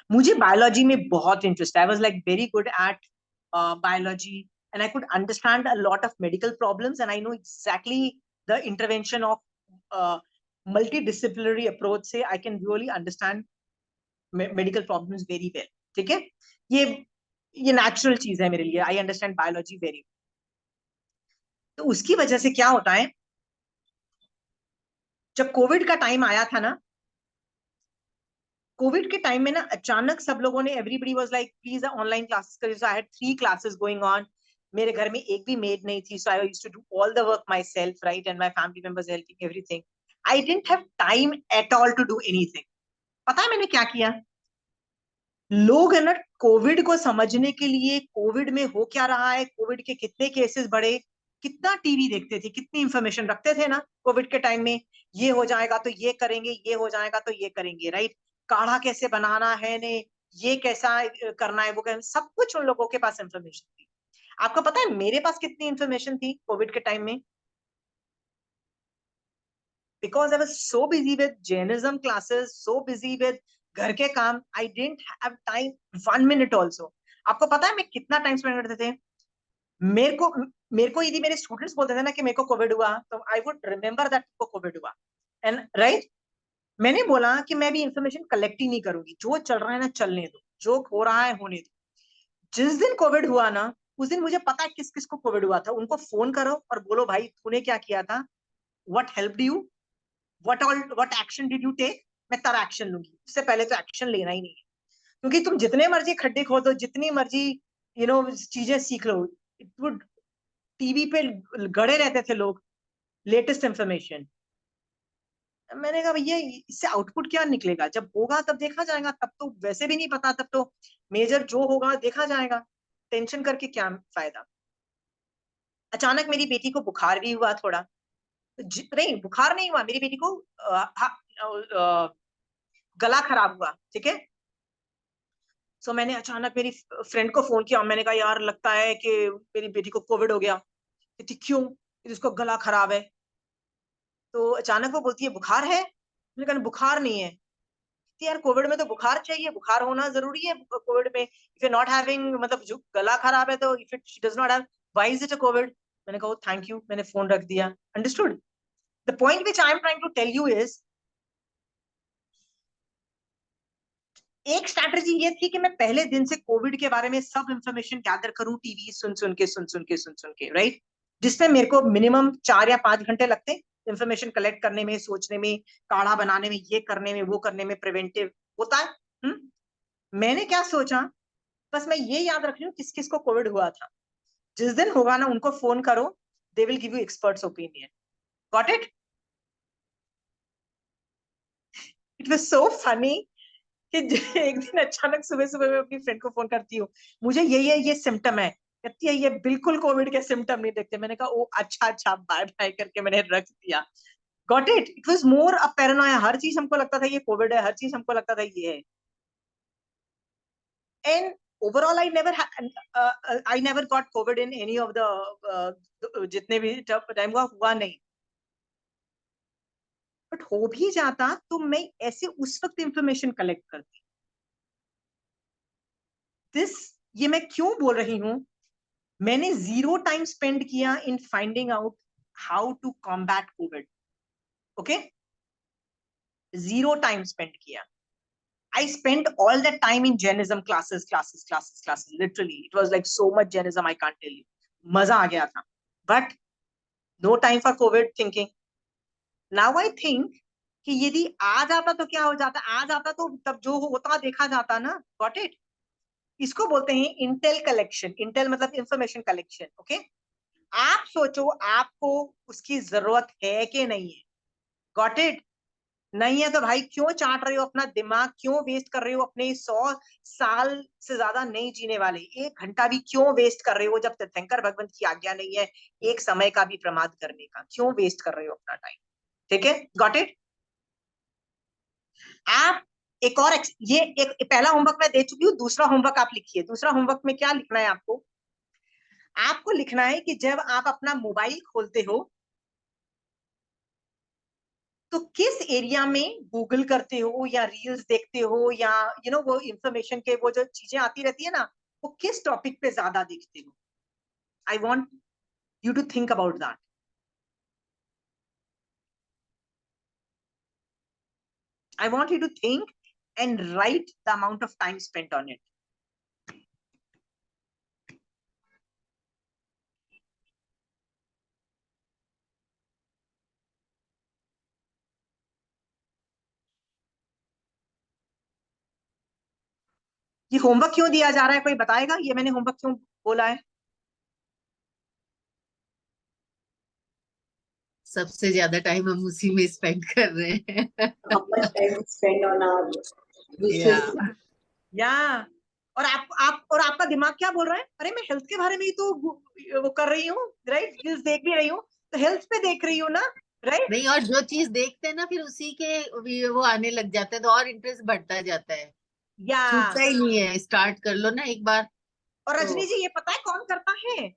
मुझे बायोलॉजी में बहुत interest, I was like very good at biology and I could understand a lot of medical problems and I know exactly the intervention of multidisciplinary approach से I can really understand medical problems very well, ठीक है? ये ये natural चीज है मेरे लिए, I understand biology very. तो उसकी वजह से क्या होता है, जब कोविड का टाइम आया था ना, कोविड के टाइम में ना अचानक सब लोगों ने, everybody was like please online classes करिए। So I had 3 classes going on. मेरे घर में एक भी मेड नहीं थी, so I used to do all the work myself, right, and my family members helping everything. I didn't have time at all to do anything. पता है मैंने क्या किया? लोग है ना कोविड को समझने के लिए, कोविड में हो क्या रहा है, कोविड के कितने केसेस बढ़े, कितना टीवी देखते थे, कितनी इंफॉर्मेशन रखते थे ना कोविड के टाइम में। ये हो जाएगा तो ये करेंगे, ये हो जाएगा तो ये करेंगे, राइट? काढ़ा कैसे बनाना है ने, ये कैसा करना है, वो करना, सब कुछ उन लोगों के पास इंफॉर्मेशन थी। आपको पता है मेरे पास कितनी इंफॉर्मेशन थी कोविड के टाइम में? because I was so busy with Jainism classes, so busy with घर के काम, I didn't have time 1 minute also. आपको पता है मैं कितना टाइम स्पेंड करते थे? मेरे को यदि मेरे स्टूडेंट्स बोलते थे ना कि मेरे को कोविड हुआ, तो आई वुड रिमेम्बर दैट को कोविड हुआ, एंड राइट, मैंने बोला कि मैं भी इंफॉर्मेशन कलेक्ट ही नहीं करूंगी, जो चल रहा है ना चलने दो, जो हो रहा है होने दो। जिस दिन कोविड हुआ ना, उस दिन मुझे पता है किस किस को कोविड हुआ था, उनको फोन करो और बोलो भाई तूने क्या किया था, what helped you, what action did you take, मैं तब एक्शन लूंगी, उससे पहले तो एक्शन लेना ही नहीं है। क्योंकि तुम जितने मर्जी खड्डे खोदो, जितनी मर्जी चीजें सीख लो, इट वुड, टीवी पे गड़े रहते थे लोग, लेटेस्ट इंफॉर्मेशन। मैंने कहा भैया इससे आउटपुट क्या निकलेगा, जब होगा तब देखा जाएगा, तब तो वैसे भी नहीं पता, तब तो मेजर जो होगा देखा जाएगा, टेंशन करके क्या फायदा। अचानक मेरी बेटी को बुखार भी हुआ थोड़ा, नहीं बुखार नहीं हुआ, मेरी बेटी को गला खराब हुआ, ठीक है। सो मैंने अचानक मेरी फ्रेंड को फोन किया, मैंने कहा यार लगता है कि मेरी बेटी को कोविड हो गया। कहती क्यों, इसको गला खराब है। तो अचानक वो बोलती है बुखार है, मैंने कहा बुखार नहीं है। यार कोविड में तो बुखार चाहिए, बुखार होना जरूरी है कोविड में, इफ यू नॉट हैविंग, मतलब जो गला खराब है तो if it she does not have, why is it a covid. मैंने कहा थैंक यू, मैंने फोन रख दिया। Understood. The point which I am trying to tell you is, एक स्ट्रैटेजी ये थी कि मैं पहले दिन से कोविड के बारे में सब इंफॉर्मेशन गैदर करूं, टीवी सुन सुन के, राइट, जिसमें मेरे को मिनिमम 4 या 5 घंटे लगते इंफॉर्मेशन कलेक्ट करने में, सोचने में, काढ़ा बनाने में, ये करने में, वो करने में, प्रिवेंटिव होता है। मैंने क्या सोचा, बस मैं ये याद रख रही हूँ किस किस को कोविड हुआ था, जिस दिन होगा ना उनको फोन करो, they will give you experts opinion. Got it. It was so funny कि एक दिन अचानक सुबह सुबह मैं अपनी फ्रेंड को फोन करती हूँ, मुझे ये सिम्टम है। कहती है ये बिल्कुल कोविड के सिम्टम नहीं देखते। मैंने कहा ओ अच्छा अच्छा, बाय बाय करके मैंने रख दिया। Got it. It was more a paranoia, हर चीज हमको लगता था ये कोविड है, हर चीज हमको लगता था ये है। And overall I never got Covid in any of the जितने भी टाइम हुआ नहीं। बट हो भी जाता तो मैं ऐसे उस वक्त इंफॉर्मेशन कलेक्ट करती। ये मैं क्यों बोल रही हूं, मैंने 0 टाइम स्पेंड किया in finding out how to combat covid. Okay, 0 time spend किया। I spent all that time in Jainism classes. Literally, it was like so much Jainism, I can't tell you. मजा आ गया था. But no time for COVID thinking. Now I think कि यदि आ जाता तो क्या हो जाता, आ जाता तो तब जो होता देखा जाता ना. Got it? इसको बोलते हैं इंटेल कलेक्शन. इंटेल मतलब इंफॉर्मेशन कलेक्शन. ओके, आप सोचो आपको उसकी जरूरत है कि नहीं है. Got it? नहीं है तो भाई क्यों चाट रहे हो अपना दिमाग, क्यों वेस्ट कर रहे हो अपने 100 साल से ज्यादा नहीं जीने वाले 1 घंटा भी क्यों वेस्ट कर रहे हो, जब तीर्थंकर भगवंत की आज्ञा नहीं है एक समय का भी प्रमाद करने का, क्यों वेस्ट कर रहे हो अपना टाइम. ठीक है, गॉट इट. आप एक और ये एक पहला होमवर्क मैं दे चुकी हूँ, दूसरा होमवर्क आप लिखिए. दूसरा होमवर्क में क्या लिखना है आपको, आपको लिखना है कि जब आप अपना मोबाइल खोलते हो तो किस एरिया में गूगल करते हो या रील्स देखते हो या वो इंफॉर्मेशन के वो जो चीजें आती रहती है ना, वो किस टॉपिक पे ज्यादा देखते हो. I want you to think about that. I want you to think and write the amount of time spent on it. ये होमवर्क क्यों दिया जा रहा है, कोई बताएगा ये मैंने होमवर्क क्यों बोला है. सबसे ज्यादा टाइम हम उसी में स्पेंड कर रहे हैं. How much time we spend on our या visuals. या और आप और आपका दिमाग क्या बोल रहा है, अरे मैं हेल्थ के बारे में ही तो वो कर रही हूँ, राइट, रील्स देख भी रही हूँ तो हेल्थ पे देख रही हूँ ना, राइट. नहीं, और जो चीज देखते हैं ना फिर उसी के वो आने लग जाते हैं तो और इंटरेस्ट बढ़ता जाता है, या छूटता ही नहीं है. स्टार्ट कर लो ना एक बार और तो. रजनी जी ये पता है कौन करता है,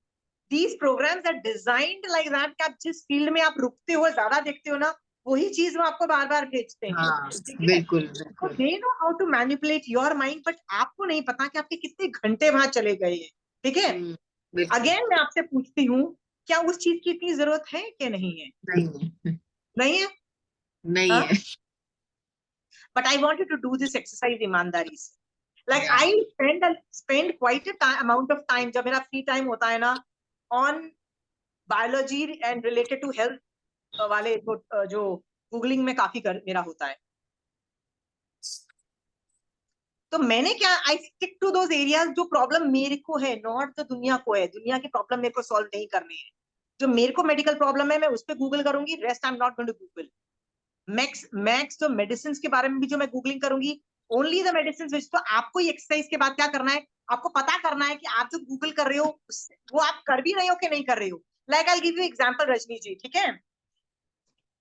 these programs are designed like that कि आप जिस फील्ड में आप रुकते हो ज्यादा देखते हो ना, वही चीज वो आपको बार बार भेजते हैं. हाँ ठीक है, बिल्कुल तो बिल्कुल. They know how to manipulate your mind, but आपको नहीं पता कि आपके कितने घंटे वहां चले गए हैं. ठीक है, बिल्कुल. अगेन मैं आपसे पूछती हूँ, क्या उस चीज की इतनी जरूरत है कि नहीं है. नहीं है. नहीं है. नहीं हाँ, है. But I want you to do this exercise ईमानदारी से. Like I spend quite a amount of time, जब मेरा फ्री टाइम होता है ना, on biology and related to health वाले जो गूगलिंग में काफी मेरा होता है। तो मैंने क्या, I stick to those areas जो प्रॉब्लम मेरे को है, नॉट द दुनिया को है। दुनिया की प्रॉब्लम मेरे को सॉल्व नहीं करनी है। जो मेरे को मेडिकल प्रॉब्लम है मैं उस पर गूगल करूंगी, rest I am not going to Google. Max जो मेडिसिन के बारे में भी जो मैं गूगलिंग करूंगी, ओनली द मेडिसिन विच। तो आपको ये एक्सरसाइज के बाद क्या करना है, आपको पता करना है कि आप जो गूगल कर रहे हो वो आप कर भी रहे हो कि नहीं कर रहे हो। Like I give you example Rajni ji, ठीक है।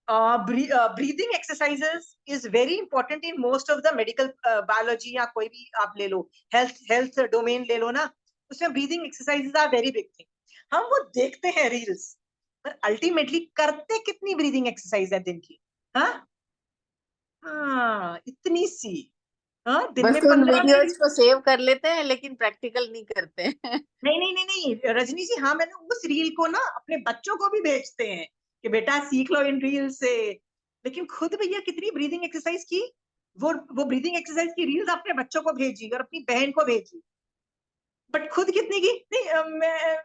Breathing exercises is very important in most of the medical biology, या कोई भी आप ले लो, हेल्थ डोमेन ले लो ना, उसमें breathing exercises are very big thing. हम वो देखते हैं रील्स, पर अल्टीमेटली करते कितनी ब्रीदिंग एक्सरसाइज है दिन की? हाँ हाँ, इतनी सी। हाँ, दिन बस में उन 15 वीडियोज मिनट। को सेव कर लेते हैं लेकिन प्रैक्टिकल नहीं करते हैं। नहीं नहीं नहीं नहीं रजनी जी, हाँ, मैंने उस रील को ना अपने बच्चों को भी भेजते हैं कि बेटा सीख लो इन रील से। लेकिन खुद भैया कितनी ब्रीदिंग एक्सरसाइज की, वो ब्रीदिंग एक्सरसाइज की रील्स अपने बच्चों को भेजी और अपनी बहन को भेजी, बट खुद कितनी की? नहीं,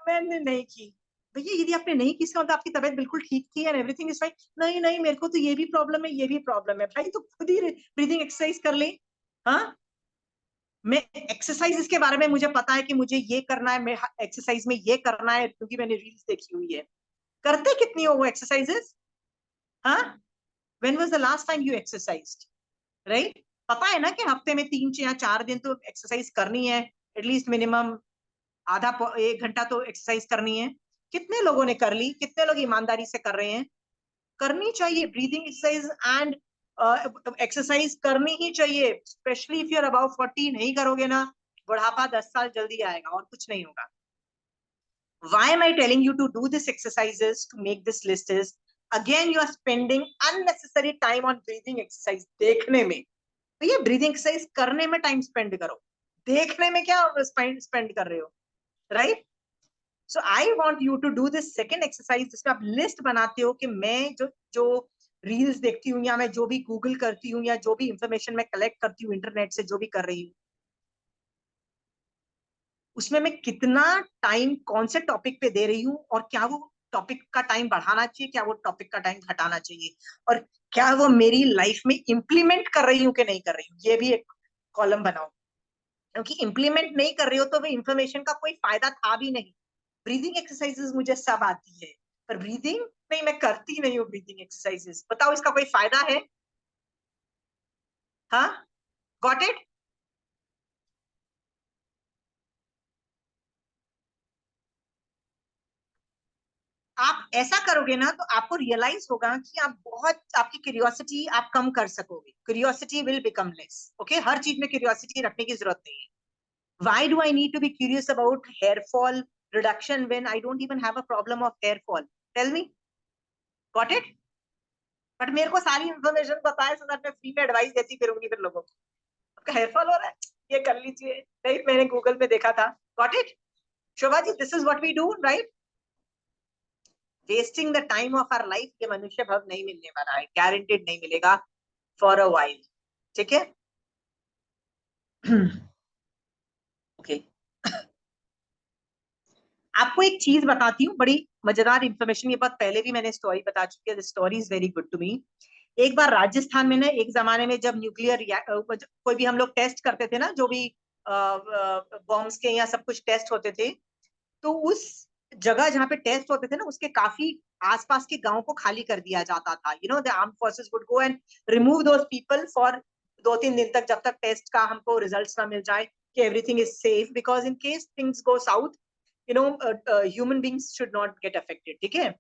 मैंने नहीं की। भैया यदि आपने नहीं की, इसका मतलब आपकी तबीयत बिल्कुल ठीक थी एंड एवरीथिंग इज फाइन। नहीं नहीं, मेरे को तो ये भी प्रॉब्लम है, ये भी प्रॉब्लम है। भाई तो खुद ही ब्रीदिंग एक्सरसाइज कर ले। हाँ, मैं एक्सरसाइज के बारे में मुझे पता है कि मुझे ये करना है, मैं एक्सरसाइज में ये करना है क्योंकि मैंने रील्स देखी हुई है। करते कितनी हो वो एक्सरसाइजेस? हाँ, when was the last time you exercised, right? पता है ना कि हफ्ते में 3 या 4 दिन तो एक्सरसाइज करनी है, एटलीस्ट मिनिमम आधा 1 घंटा तो एक्सरसाइज करनी है। कितने लोगों ने कर ली? कितने लोग ईमानदारी से कर रहे हैं? करनी चाहिए ब्रीदिंग एक्सरसाइज एंड एक्सरसाइज करनी ही चाहिए, specially if you are about 40। नहीं करोगे ना, बुढ़ापा 10 साल जल्दी आएगा और कुछ नहीं होगा। Why am I telling you to do this exercises, to make this list is, again you are spending unnecessary time on breathing exercise देखने में। भैया ब्रीदिंग एक्सरसाइज करने में टाइम स्पेंड करो, देखने में क्या स्पेंड कर रहे हो, right? So I want you to do this second exercise, जिसमें आप लिस्ट बनाते हो कि मैं जो जो रील्स देखती हूँ, या मैं जो भी गूगल करती हूँ, या जो भी इंफॉर्मेशन मैं कलेक्ट करती हूँ इंटरनेट से, जो भी कर रही हूँ, उसमें मैं कितना टाइम कौन से टॉपिक पे दे रही हूँ, और क्या वो टॉपिक का टाइम बढ़ाना चाहिए, क्या वो टॉपिक का टाइम घटाना चाहिए, और क्या वो मेरी लाइफ में इंप्लीमेंट कर रही हूँ कि नहीं कर रही हूँ, ये भी एक कॉलम बनाओ। क्योंकि इंप्लीमेंट नहीं कर रही हो तो वो इंफॉर्मेशन का कोई फायदा था भी नहीं। ब्रीदिंग एक्सरसाइजेस मुझे सब आती है, पर ब्रीदिंग नहीं, मैं करती नहीं हूँ ब्रीदिंग एक्सरसाइजेस। बताओ इसका कोई फायदा है? हाँ, गॉट इट? आप ऐसा करोगे ना तो आपको रियलाइज होगा कि आप बहुत, आपकी क्यूरियोसिटी आप कम कर सकोगे। Curiosity will become less. Okay, हर चीज में क्यूरियोसिटी रखने की जरूरत नहीं है। Why do I need to be curious about hair fall reduction when I don't even have a problem of hair fall? Tell me, got it? But मेरे को सारी इन्फॉर्मेशन पता है, सो दैट मैं फ्री में एडवाइस देती फिरूंगी फिर लोगों को। आपका हेयर फॉल हो रहा है, ये कर लीजिए, राइट? मैंने गूगल में देखा था। Got it? Shobha ji, this is what we do, right? Wasting the time of our life, ये मनुष्य भव नहीं मिलने वाला है, गारंटेड नहीं मिलेगा फॉर अ वाइल। ठीक है? ओके, आपको एक चीज बताती हूँ, बड़ी मजेदार इंफॉर्मेशन। ये बहुत पहले भी मैंने स्टोरी बता चुकी है, story is very good to me. एक बार राजस्थान में ना, एक जमाने में जब न्यूक्लियर कोई भी हम लोग टेस्ट करते थे ना, जो भी बॉम्ब्स के या सब कुछ टेस्ट होते थे, तो उस जगह जहाँ पे टेस्ट होते थे ना, उसके काफी आसपास के गांव को खाली कर दिया जाता था। You know, the armed forces would go and remove those people for 2-3 दिन तक, जब तक टेस्ट का हमको रिजल्ट्स ना मिल जाए कि everything is safe, because in case things go south, you know, human beings should not get affected. ठीक है?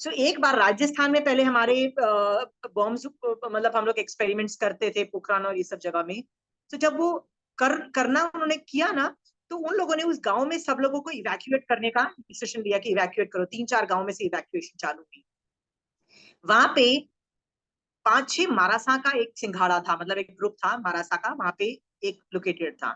सो एक बार राजस्थान में पहले हमारे बॉम्ब्स, मतलब हम लोग एक्सपेरिमेंट्स करते थे पोखरान और ये सब जगह में। तो जब वो करना उन्होंने किया ना, तो उन लोगों ने उस गांव में सब लोगों को इवैक्यूएट करने का डिसीजन लिया कि इवैक्यूएट करो। 3-4 गांव में से इवैक्यूएशन चालू हुई। वहां पे 5-6 मारासा का एक सिंघाड़ा था, मतलब एक ग्रुप था मारासा का, वहां पे एक लोकेटेड था।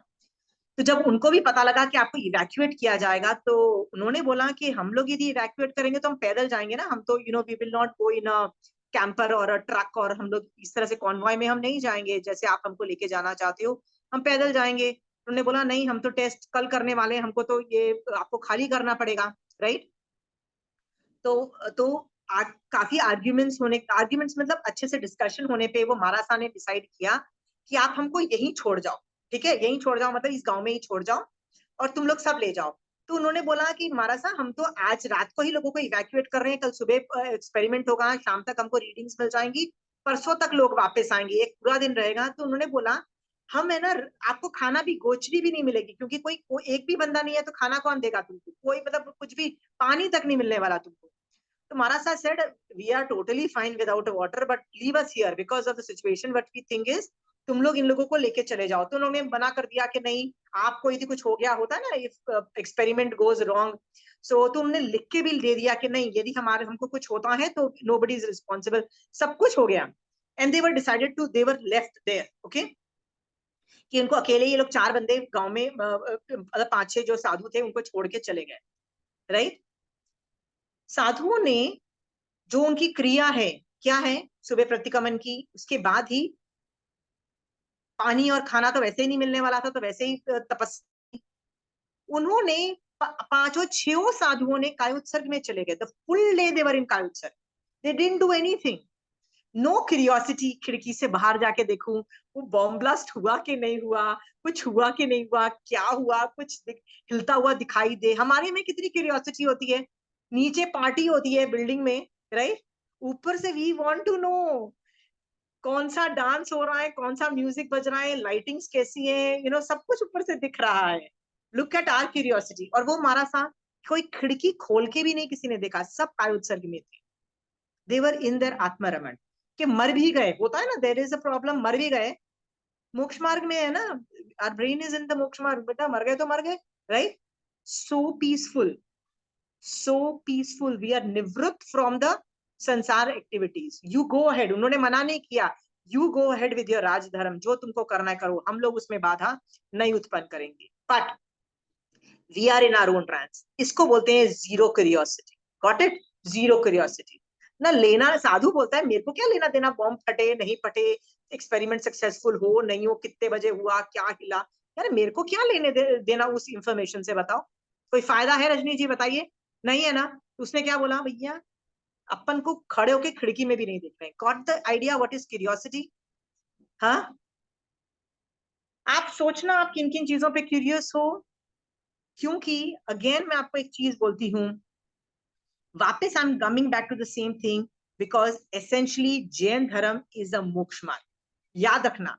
तो जब उनको भी पता लगा कि आपको इवैक्यूएट किया जाएगा, तो उन्होंने बोला कि हम लोग यदि इवैक्यूएट करेंगे तो हम पैदल जाएंगे ना, हम तो, you know, we will not go in a camper or a truck, और हम लोग इस तरह से कॉन्वॉय में हम नहीं जाएंगे जैसे आप हमको लेके जाना चाहते हो, हम पैदल जाएंगे। उन्होंने बोला नहीं हम तो टेस्ट कल करने वाले हैं, हमको तो ये आपको खाली करना पड़ेगा, राइट। तो काफी आर्ग्यूमेंट्स मतलब अच्छे से डिस्कशन होने पे वो मारासा ने डिसाइड किया कि आप हमको यहीं छोड़ जाओ, ठीक है, यहीं छोड़ जाओ, मतलब इस गांव में ही छोड़ जाओ और तुम लोग सब ले जाओ। तो उन्होंने बोला कि मारासा हम तो आज रात को ही लोगों को इवैक्यूएट कर रहे हैं, कल सुबह एक्सपेरिमेंट होगा, शाम तक हमको रीडिंग्स मिल जाएंगी, परसों तक लोग वापस आएंगे, एक पूरा दिन रहेगा। तो उन्होंने बोला हम है ना, आपको खाना भी गोचरी भी नहीं मिलेगी, क्योंकि कोई एक भी बंदा नहीं है तो खाना कौन देगा तुमको, कोई मतलब कुछ भी पानी तक नहीं मिलने वाला तुमको। तो Marasa said, we are totally fine without water, but leave us here because of the situation. What we think is, तुम लोग इन लोगों को लेके चले जाओ। तो उन्होंने मना कर दिया कि नहीं, आपको यदि कुछ हो गया होता ना, इफ एक्सपेरिमेंट गोज रॉन्ग, सो तो उन्होंने लिख के भी दे दिया कि नहीं, यदि हमको कुछ होता है तो नोबडी इज रिस्पॉन्सिबल। सब कुछ हो गया and they were left there, okay, कि उनको अकेले ये लोग 4 बंदे गांव में मतलब 5-6 जो साधु थे उनको छोड़ के चले गए, राइट। साधुओं ने जो उनकी क्रिया है क्या है, सुबह प्रतिक्रमण की, उसके बाद ही पानी और खाना तो वैसे ही नहीं मिलने वाला था, तो वैसे ही तपस्या, उन्होंने 5 और 6 साधुओं ने कायोत्सर्ग में चले गए। The full day they were in कायोत्सर्ग, they didn't do anything, no curiosity, खिड़की से बाहर जाके देखूं वो बॉम्ब ब्लास्ट हुआ कि नहीं हुआ, कुछ हुआ कि नहीं हुआ, क्या हुआ, कुछ हिलता हुआ दिखाई दे। हमारे में कितनी क्यूरियोसिटी होती है, नीचे पार्टी होती है बिल्डिंग में, राइट, ऊपर से वी वांट टू नो कौन सा डांस हो रहा है, कौन सा म्यूजिक बज रहा है, लाइटिंग्स कैसी है, सब कुछ ऊपर से दिख रहा है। Look at our curiosity. और वो हमारा सा कोई खिड़की खोल के भी नहीं किसी ने देखा, सब काय उत्सर्ग में थे। देवर इन देयर आत्मरमण, कि मर भी गए, होता है ना, देयर इज अ प्रॉब्लम, मर भी गए, मोक्ष मार्ग में है ना, our brain is in the moksha marg, बेटा मर गए तो मर गए, right. So peaceful, so peaceful, we are निवृत्त from the sansar activities. You go ahead, उन्होंने मना नहीं किया, you go ahead with your rajdharma, जो तुमको करना है करो, हम लोग उसमें बाधा नहीं उत्पन्न करेंगे। But we are in our own trance, इसको बोलते हैं zero curiosity, got it, zero curiosity ना लेना। साधु बोलता है मेरे को क्या लेना देना, बॉम्ब फटे नहीं फटे, एक्सपेरिमेंट सक्सेसफुल हो नहीं हो, कितने बजे हुआ, क्या हिला, यार मेरे को क्या लेने देना उस इंफॉर्मेशन से, बताओ कोई फायदा है रजनी जी, बताइए, नहीं है ना। उसने क्या बोला, भैया अपन को खड़े होके खिड़की में भी नहीं देख रहे, got the idea what is curiosity. हाँ, आप सोचना आप किन किन चीजों पे क्यूरियस हो, क्योंकि अगेन मैं आपको एक चीज बोलती हूँ, वापस I am coming back to the same thing, because essentially Jain dharma is अ मोक्ष मार्ग। याद रखना,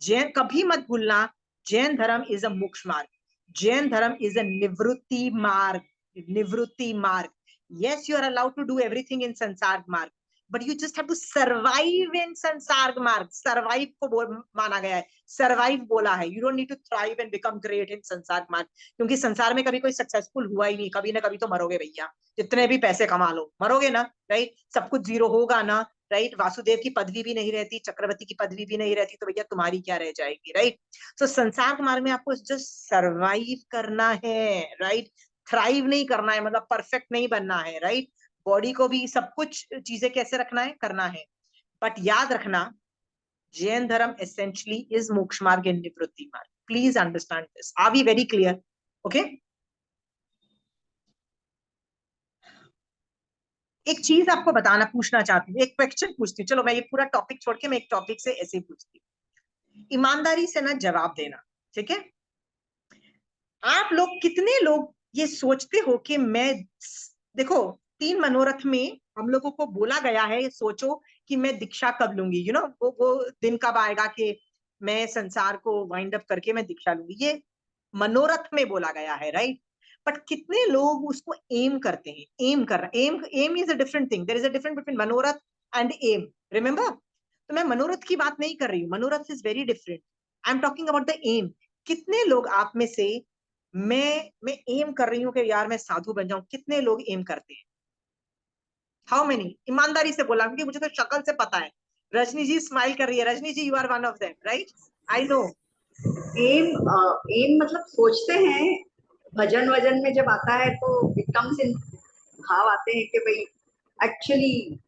जैन कभी मत भूलना, जैन धर्म इज अ मोक्ष मार्ग, जैन धर्म इज अ निवृत्ति मार्ग, निवृत्ति मार्ग। Yes, you are allowed to do everything in Sansarg Marg, but you just have to survive in Sansarg Marg. Survive को माना गया है, survive बोला है, you don't need to thrive and become great in Sansarg Marg, क्योंकि संसार में कभी कोई सक्सेसफुल हुआ ही नहीं, कभी ना कभी तो मरोगे भैया, जितने भी पैसे कमा लो मरोगे ना, राइट, सब कुछ जीरो होगा ना, राइट। वासुदेव की पदवी भी नहीं रहती, चक्रवर्ती की पदवी भी नहीं रहती, तो भैया तुम्हारी क्या रह जाएगी, राइट। तो संसार मार्ग में आपको जस्ट सर्वाइव करना है, राइट, थ्राइव नहीं करना है, मतलब परफेक्ट नहीं बनना है, राइट। बॉडी को भी सब कुछ चीजें कैसे रखना है, करना है। बट याद रखना, जैन धर्म एसेंशियली इज मोक्ष मार्ग and nivritti marg, please understand this, are we very clear, okay. एक चीज आपको बताना, पूछना चाहती हूँ, एक क्वेश्चन पूछती हूँ, चलो मैं ये पूरा टॉपिक छोड़ के मैं एक टॉपिक से ऐसे ही पूछती हूँ, ईमानदारी से ना जवाब देना, ठीक है। आप लोग कितने लोग ये सोचते हो कि मैं, देखो 3 मनोरथ में हम लोगों को बोला गया है, सोचो कि मैं दीक्षा कब लूंगी, वो दिन कब आएगा कि मैं संसार को वाइंड अप करके मैं दीक्षा लूंगी, ये मनोरथ में बोला गया है, राइट। बट कितने लोग उसको एम करते हैं, एम कर रहे, aim is a different thing, there is a difference between manorath and aim, remember. तो मैं मनोरथ की बात नहीं कर रही हूँ, manorath is very different, I am talking about the aim. कितने लोग आप में से, मैं एम कर रही हूँ कि यार मैं साधु बन जाऊं, कितने लोग एम करते हैं, हाउ मेनी, ईमानदारी से बोला, क्योंकि मुझे तो शक्ल से पता है। रजनी जी स्माइल कर रही है, Rajni ji you are one of them, right, I know. Um um मतलब सोचते हैं, भजन वजन में जब आता है तो इट कम्स इन, भाव आते हैं कि भाई एक्चुअली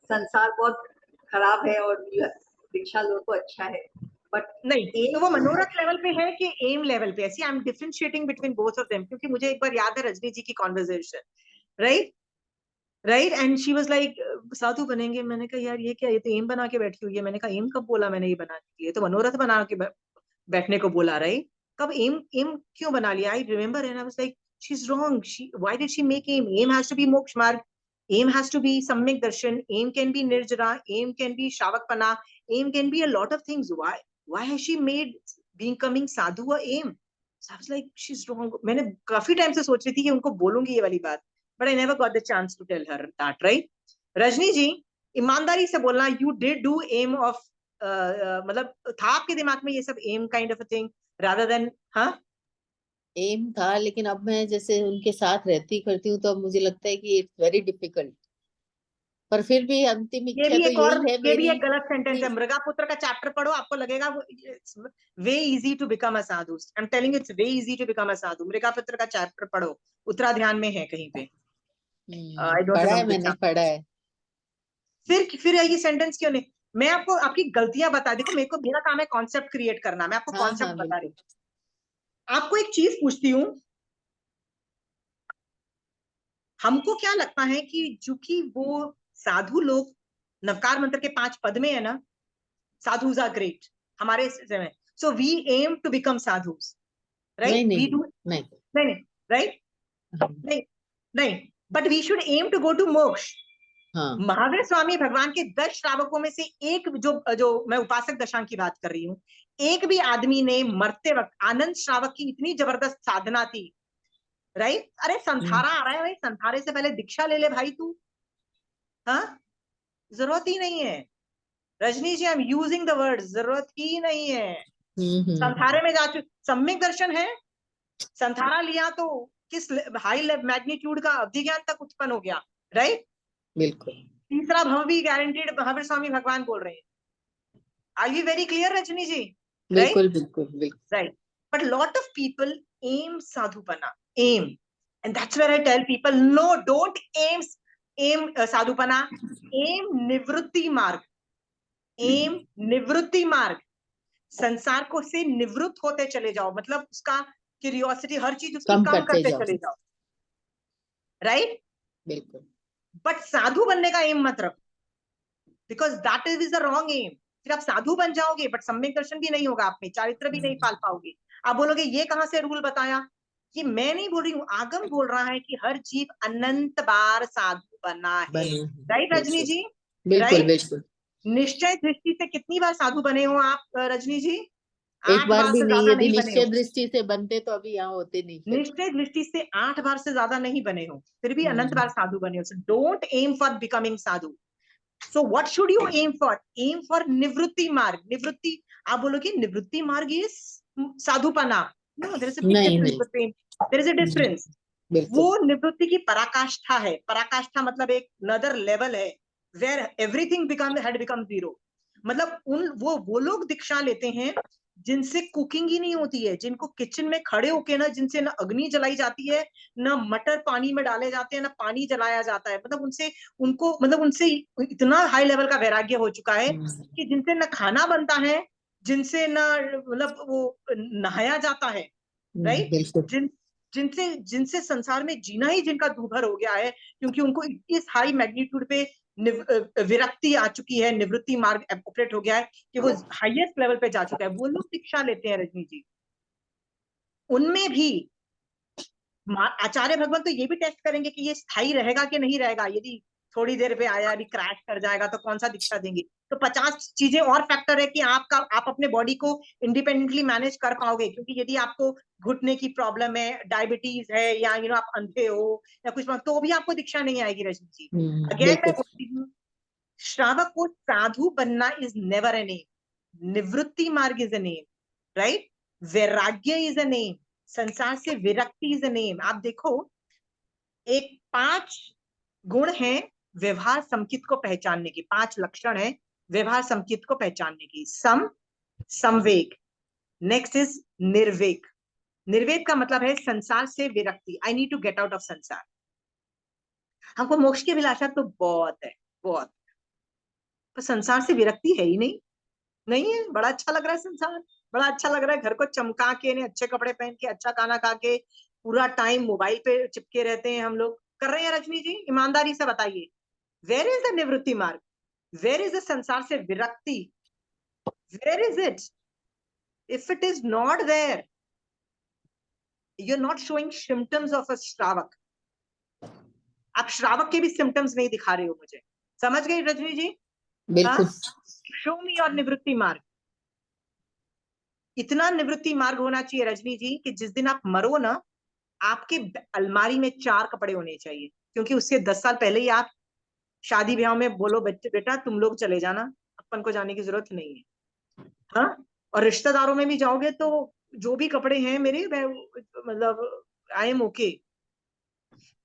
संसार बहुत खराब है और दीक्षा लो तो अच्छा है, बट नहीं, वो मनोरथ लेवल पे है कि एम लेवल पे? ऐसी I am differentiating between both of them, क्योंकि मुझे एक बार याद है रजनी जी की conversation, right right, and she was like साधु बनेंगे। मैंने कहा यार ये क्या, ये तो एम बना के बैठी हुई है। मैंने कहा एम कब बोला मैंने ये बनाने के लिए? तो मनोरथ बना के बैठने को बोला, राइट? कब एम एम क्यों बना लिया? I remember and I was like she is wrong, she why did she make aim? Aim has to be moksha marg, aim has to be सम्यक दर्शन, aim can be निर्जरा, aim can be श्रावकपना, aim can be a lot of things. Why has she made becoming sadhu a aim? So I was like she's wrong. मैंने काफी time से सोच रही थी कि उनको बोलूंगी ये वाली बात, but I never got the chance to tell her that, right? Rajni जी, ईमानदारी से बोलना, you did do aim of मतलब था आपके दिमाग में ये सब aim kind of a thing rather than, हाँ? एम था, लेकिन अब मैं जैसे उनके साथ रहती करती हूँ तो अब मुझे लगता है कि इट्स वेरी डिफिकल्ट, पर फिर भी अंतिम ये इच्छा भी तो एक और, यही है ये भी मेरी एक गलत सेंटेंस है। कि मृगा पुत्र का चैप्टर पढ़ो, आपको लगेगा way easy to become a sadhu. I am telling it's way easy to become a sadhu. Mrigaputra का चैप्टर पढ़ो, उत्तराध्यान में है कहीं पे। आई डोंट पढ़ा है, रिमेम्बर मैंने पढ़ा है। फिर ये सेंटेंस क्यों नहीं? मैं आपको आपकी गलतियां बता, देखो मेरे को, मेरा काम है कॉन्सेप्ट क्रिएट करना, मैं आपको हाँ कॉन्सेप्ट हाँ बता रही बिल्कुल। हूँ। आपको एक चीज पूछती हूँ, हमको क्या लगता है कि चूंकि वो साधु लोग नवकार मंत्र के 5 पद में है ना, sadhus are great हमारे समय, so we aim to become sadhus, नहीं right? नहीं We do, नहीं। नहीं right, नहीं नहीं, but we should aim to go to मोक्ष। हाँ महावीर स्वामी भगवान के 10 श्रावकों में से एक, जो जो मैं उपासक दशांग की बात कर रही हूँ, एक भी आदमी ने मरते वक्त, आनंद श्रावक की इतनी जबरदस्त साधना थी, राइट? अरे संथारा आ रहा है भाई, संथारे से पहले दीक्षा ले ले भाई तू, हाँ? जरूरत ही नहीं है Rajni ji, I am using the word, जरूरत ही नहीं है। संथारे में जा चुके, सम्यक दर्शन है, संथारा लिया तो किस हाई मैग्नीट्यूड का अभिज्ञान तक उत्पन्न हो गया, राइट? बिल्कुल तीसरा भव भी गारंटीड महावीर स्वामी भगवान बोल रहे हैं। Are you very clear Rajni ji? Right बिल्कुल बिल्कुल बिल्कुल। Right, but lot of people aim sadhupana, aim, and that's where I tell people no, don't aim sadhupana, aim nivritti marg, M nivritti मार्ग। संसार को से निवृत्त होते चले जाओ, मतलब उसका क्यूरियोसिटी, हर चीज उसकी कम कम करते करते जाओ। चले जाओ, राइट? बिल्कुल। बट साधु बनने का एम मत रखो, because that is the wrong aim. फिर आप साधु बन जाओगे बट सम्यक दर्शन भी नहीं होगा, आप में चारित्र भी नहीं पाल पाओगे। आप बोलोगे ये कहाँ से रूल बताया? ये मैं नहीं बोल रही हूँ, आगम बोल रहा है कि हर जीव अनंत बार साधु बना है, बने राइट रजनी बिल्कुल जी? बिल्कुल राइट? बिल्कुल। निश्चय दृष्टि से कितनी बार साधु बने हो आप रजनी जी? एक 8 बार बार भी से नहीं, ज्यादा यदि नहीं बने निश्चय हो। दृष्टि से बनते तो अभी यहाँ होते नहीं फिर। निश्चय दृष्टि से 8 बार से ज्यादा नहीं बने हो, फिर भी अनंत बार साधु बने हो। So don't aim for becoming sadhu. So what should you aim for? Aim for nivritti marg. निवृत्ति, आप बोलोगे निवृत्ति मार्ग ये साधुपना? No, there is a big नहीं डिफरेंस नहीं। Between, there is a difference. बिल्कुल। वो निवृत्ति की पराकाष्ठा है, पराकाष्ठा मतलब एक नदर लेवल है, वेयर एवरीथिंग बिकम जीरो। मतलब वो लोग दीक्षा लेते हैं जिनसे कुकिंग ही नहीं होती है, जिनको किचन में खड़े होके ना, जिनसे ना अग्नि जलाई जाती है, ना मटर पानी में डाले जाते हैं, ना पानी जलाया जाता है, मतलब उनसे इतना हाई लेवल का वैराग्य हो चुका है कि जिनसे ना खाना बनता है, जिनसे ना मतलब वो नहाया जाता है, राइट? बिल्कुल। जिन जिनसे जिनसे संसार में जीना ही जिनका दूभर हो गया है, क्योंकि उनको इस हाई मैग्नीट्यूड पे विरक्ति आ चुकी है, निवृत्ति मार्ग ऑपरेट हो गया है कि वो हाईएस्ट लेवल पे जा चुका है, वो लोग शिक्षा लेते हैं रजनी जी। उनमें भी आचार्य भगवान तो ये भी टेस्ट करेंगे कि ये स्थायी रहेगा कि नहीं रहेगा। यदि थोड़ी देर पे आया, अभी क्रैश कर जाएगा तो कौन सा दीक्षा देंगे? तो 50 चीजें और फैक्टर है कि आप अपने बॉडी को इंडिपेंडेंटली मैनेज कर पाओगे, क्योंकि यदि आपको घुटने की प्रॉब्लम है, डायबिटीज है, या आप अंधे हो या कुछ, तो भी आपको दीक्षा नहीं आएगी रजनी जी। अगेन मैं बिल्कुल। बोलती हूँ, श्रावक को साधु बनना इज नेवर ए नेम, निवृत्ति मार्ग इज ए नेम, राइट? वैराग्य इज ए नेम, संसार से विरक्ति इज ए नेम। आप देखो, एक 5 गुण हैं व्यवहार समचित को पहचानने की, 5 लक्षण है व्यवहार समचित को पहचानने की। संवेग, नेक्स्ट इज निर्वेग। निर्वेग का मतलब है संसार से विरक्ति, I need to get out of sansar. हमको मोक्ष की अभिलाषा तो बहुत है, बहुत, पर संसार से विरक्ति है ही नहीं, नहीं है, बड़ा अच्छा लग रहा है संसार, बड़ा अच्छा लग रहा है, घर को चमका के, ने अच्छे कपड़े पहन के, अच्छा खाना खा के, पूरा टाइम मोबाइल पे चिपके रहते हैं हम लोग, कर रहे हैं रजनी जी? ईमानदारी से बताइए, वेयर इज द निवृत्ति मार्ग, वेयर इज द संसार से विरक्ति, where is it? If it is not there, you are not showing symptoms of a shravak. आप श्रावक के भी सिम्टम्स नहीं दिखा रहे हो मुझे, समझ गई रजनी जी? बिल्कुल। शो मी और निवृत्ति मार्ग। इतना निवृत्ति मार्ग होना चाहिए रजनी जी कि जिस दिन आप मरो ना, आपके अलमारी में 4 कपड़े होने चाहिए, क्योंकि उससे 10 साल पहले ही आप शादी ब्याह में बोलो बच्चे बेटा तुम लोग चले जाना, अपन को जाने की जरूरत नहीं है। हाँ, और रिश्तेदारों में भी जाओगे तो जो भी कपड़े हैं मेरे, मैं मतलब आई एम ओके।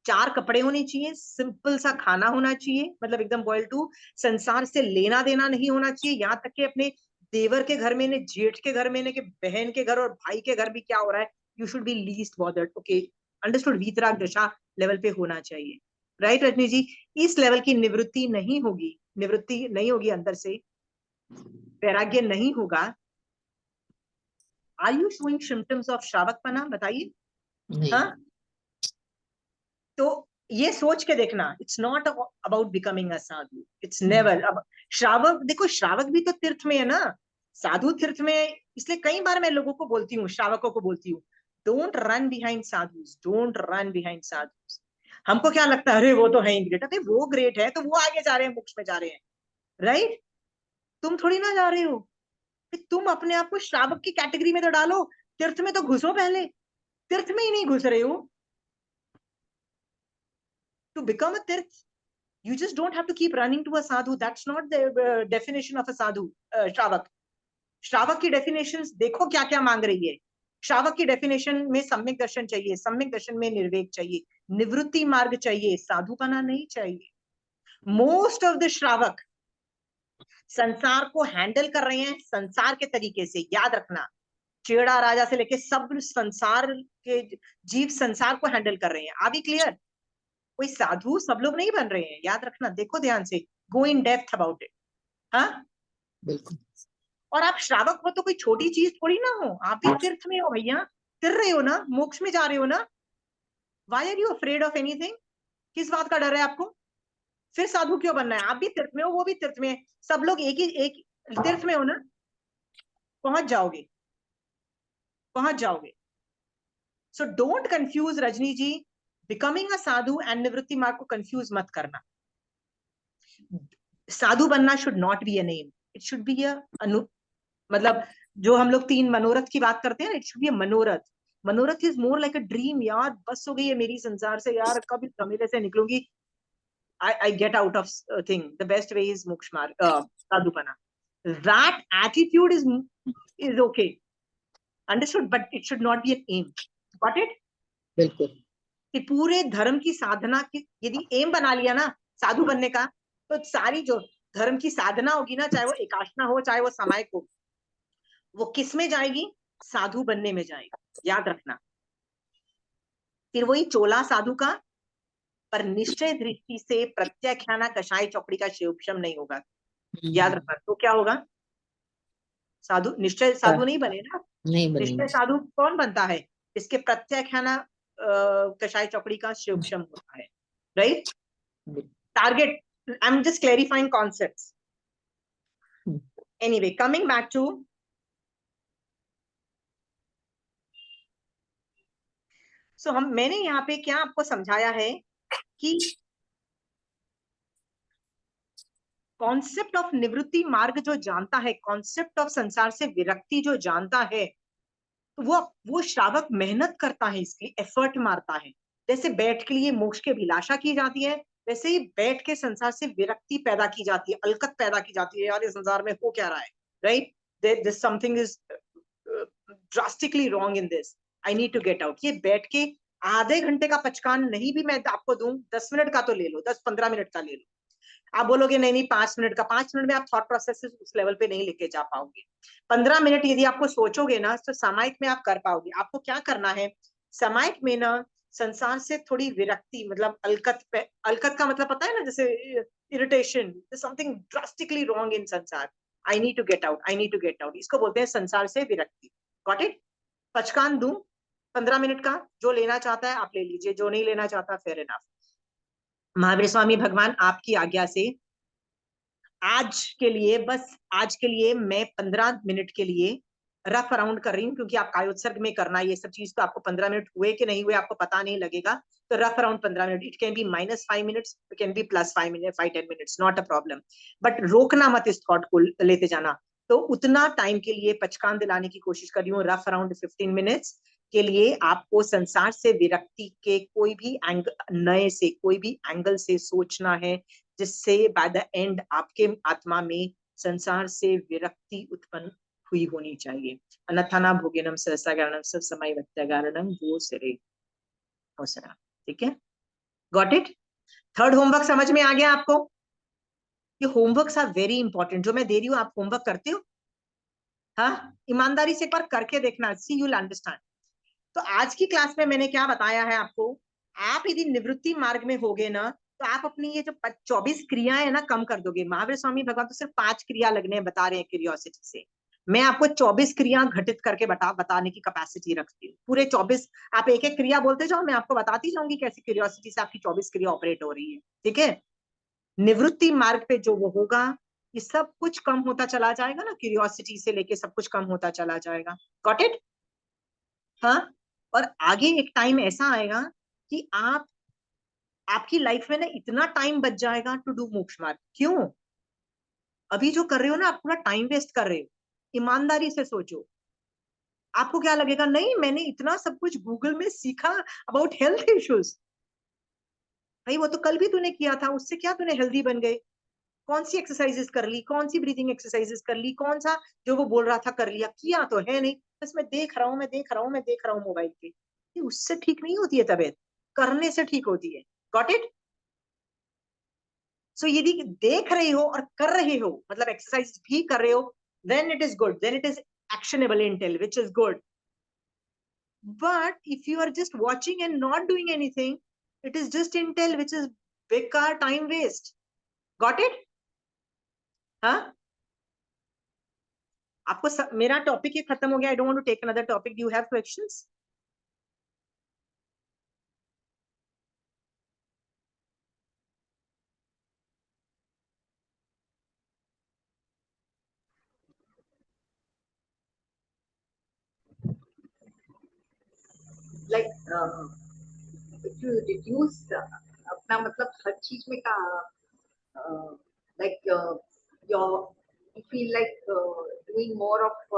4 कपड़े होने चाहिए, सिंपल सा खाना होना चाहिए, मतलब एकदम बॉयल टू, संसार से लेना देना नहीं होना चाहिए, यहाँ तक कि अपने देवर के घर में ने, जेठ के घर में ने, कि बहन के घर और भाई के घर भी क्या हो रहा है, you should be least bothered. Okay, understood? वीतराग दशा लेवल पे होना चाहिए, राइट रजनी जी? इस लेवल की निवृत्ति नहीं होगी, निवृत्ति नहीं होगी अंदर से, वैराग्य नहीं होगा। Are you showing symptoms of shravakpana? बताइए। नहीं। हाँ, तो ये सोच के देखना, it's not about becoming a sadhu, it's never. अब श्रावक देखो, श्रावक भी तो तीर्थ में है ना, साधु तीर्थ में। इसलिए कई बार मैं लोगों को बोलती हूँ, श्रावकों को बोलती हूँ, डोंट रन बिहाइंड साधुस, डोंट रन बिहाइंड साधुस। हमको क्या लगता है, अरे वो तो है ही ग्रेट, अरे वो ग्रेट है तो वो आगे जा रहे हैं, मोक्ष में जा रहे हैं, राइट? तुम थोड़ी ना जा रहे हो, तुम अपने आप को श्रावक की कैटेगरी में तो डालो, तीर्थ में तो घुसो पहले, तीर्थ में ही नहीं घुस रहे हो। To become a tirth, you just don't have to keep running to a sadhu. That's not the definition of a sadhu. श्रावक, श्रावक की डेफिनेशन देखो क्या क्या मांग रही है। श्रावक की डेफिनेशन में सम्यक दर्शन चाहिए, सम्यक दर्शन में निर्वेक चाहिए, निवृत्ति मार्ग चाहिए, साधुपना नहीं चाहिए। मोस्ट ऑफ द श्रावक संसार को हैंडल कर रहे हैं संसार के तरीके से, याद रखना। चेड़ा राजा से लेके सब संसार के जीव संसार को हैंडल कर रहे हैं। Are we clear? कोई साधु सब लोग नहीं बन रहे हैं, याद रखना, देखो ध्यान से, गो इन डेप्थ अबाउट इट। हाँ, बिल्कुल। और आप श्रावक हो तो कोई छोटी चीज थोड़ी ना हो, आप भी तीर्थ में हो भैया, फिर रहे हो ना, मोक्ष में जा रहे हो ना। Why are you afraid of anything? किस बात का डर है आपको? फिर साधु क्यों बनना है? आप भी तीर्थ में हो, वो भी तीर्थ में है, सब लोग एक तीर्थ में हो ना, पहुंच जाओगे, पहुंच जाओगे। So don't confuse Rajni ji, becoming a sadhu and nivritti marg को कंफ्यूज मत करना। साधु बनना should not be a name, it should be a मतलब जो हम लोग 3 मनोरथ की बात करते हैं ना, इट शुड बी अ मनोरथ। मनोरथ is more like a dream, यार बस हो गई है मेरी संसार से, यार कभी झमेले से निकलूंगी, I get out of thing, the best way is moksha marg, sadhupana. That attitude is okay, understood, but it should not be an aim. Got it? बिल्कुल। कि पूरे धर्म की साधना की यदि एम बना लिया ना साधु बनने का, तो सारी जो धर्म की साधना होगी ना, चाहे वो एकाशना हो चाहे वो सामायिक हो, वो किस में जाएगी? साधु बनने में जाएगी, याद रखना। फिर वही चोला साधु का, पर निश्चय दृष्टि से प्रत्याख्याना कषाय चौकड़ी का शिवक्षम नहीं होगा, याद रखना। तो क्या होगा? साधु निश्चय साधु नहीं बने ना। नहीं निश्चय बनेंगे। साधु कौन बनता है? इसके प्रत्याख्याना कषाय चौकड़ी का शिवक्षम होता है, right? Target, I'm just clarifying concepts. Anyway, coming back to मैंने यहाँ पे क्या आपको समझाया है कि कॉन्सेप्ट ऑफ निवृत्ति मार्ग जो जानता है, कॉन्सेप्ट ऑफ संसार से विरक्ति जो जानता है, तो वो श्रावक मेहनत करता है, इसके लिए एफर्ट मारता है। जैसे बैठ के लिए मोक्ष की अभिलाषा की जाती है, वैसे ही बैठ के संसार से विरक्ति पैदा की जाती है, अलकत पैदा की जाती है, यार ये संसार में हो क्या रहा है, right? There's something is drastically wrong in this. I need to get out. ये बैठ के आधे घंटे का पचकान नहीं भी मैं आपको दूं, 10 मिनट का तो ले लो, 10-15 मिनट का ले लो। आप बोलोगे नहीं नहीं 5 मिनट का, 5 मिनट में आप थॉट प्रोसेस उस लेवल पे नहीं लेके जा पाओगे। 15 मिनट यदि आपको सोचोगे ना, तो सामायिक में आप कर पाओगे। आपको क्या करना है सामायिक में ना, संसार से थोड़ी विरक्ति, मतलब अलकत अलकत का मतलब पता है ना, जैसे irritation, something drastically wrong in sansar, I need to get out, I need to get out, इसको बोलते हैं संसार से विरक्ति। Got it? पचकान दूं 15 मिनट का, जो लेना चाहता है आप ले लीजिए, जो नहीं लेना चाहता फेयर इनफ। महावीर स्वामी भगवान आपकी आज्ञा से आज के लिए, बस आज के लिए मैं 15 मिनट के लिए रफ अराउंड कर रही हूँ, क्योंकि आप कायोत्सर्ग में करना है ये सब चीज, तो आपको 15 मिनट हुए कि नहीं हुए आपको पता नहीं लगेगा, तो rough around 15 minute. It can be -5 minutes, it can be +5 minute, 5-10 minutes, not a problem, but रोकना मत इस थॉट को लेते जाना। तो उतना टाइम के लिए पचकान दिलाने की कोशिश कर रही हूँ, रफ अराउंड 15 मिनट्स के लिए आपको संसार से विरक्ति के कोई भी नए से कोई भी एंगल से सोचना है, जिससे बाय द एंड आपके आत्मा में संसार से विरक्ति उत्पन्न हुई होनी चाहिए। अनथाना भोगेनम सहसागारणम सब समय व्यत्यागारणम वो सिरे होसरा। ठीक है, गॉट इट? थर्ड होमवर्क समझ में आ गया आपको? ये होमवर्क्स आर वेरी इंपॉर्टेंट, जो मैं दे रही हूँ आप होमवर्क करते हो? हाँ, ईमानदारी से एक बार करके देखना, सी यू विल अंडरस्टैंड। तो आज की क्लास में मैंने क्या बताया है आपको, आप यदि निवृत्ति मार्ग में होगे ना, तो आप अपनी ये जो 24 क्रियाएं है ना कम कर दोगे। महावीर स्वामी भगवान तो सिर्फ 5 क्रिया लगने बता रहे हैं क्यूरियोसिटी से, मैं आपको 24 क्रिया घटित करके बताने की कैपेसिटी रखती हूँ। पूरे 24 आप एक एक क्रिया बोलते जाओ, मैं आपको बताती जाऊंगी कैसी क्यूरियोसिटी से आपकी 24 क्रिया ऑपरेट हो रही है। ठीक है, निवृत्ति मार्ग पे जो वो होगा, ये सब कुछ कम होता चला जाएगा ना, क्यूरियोसिटी से लेके सब कुछ कम होता चला जाएगा। Got it? हाँ, और आगे एक टाइम ऐसा आएगा कि आपकी लाइफ में ना इतना टाइम बच जाएगा टू डू मोक्ष मार्ग। क्यों? अभी जो कर रहे हो ना आप पूरा टाइम वेस्ट कर रहे हो। ईमानदारी से सोचो, आपको क्या लगेगा, नहीं मैंने इतना सब कुछ गूगल में सीखा अबाउट हेल्थ इश्यूज, भाई वो तो कल भी तूने किया था, उससे क्या तूने हेल्दी बन गए? कौन सी एक्सरसाइजेस कर ली, कौन सी ब्रीथिंग एक्सरसाइजेस कर ली, कौन सा जो वो बोल रहा था कर लिया? किया तो है नहीं, बस मैं देख रहा हूँ, मैं देख रहा हूँ, मैं देख रहा हूँ मोबाइल पे। ये उससे ठीक नहीं होती है तबीयत, करने से ठीक होती है। Got it? सो यदि देख रहे हो और कर रहे हो, मतलब एक्सरसाइज भी कर रहे हो, then it is good, then it is actionable intel, which is good. But if you are just watching and not doing anything, it is just intel which is बेकार time waste. Got it? हाँ, आपको मेरा topic ही खत्म हो गया। I don't want to take another topic. Do you have questions? like if you reduce अपना मतलब हर चीज में का like your you feel like doing more of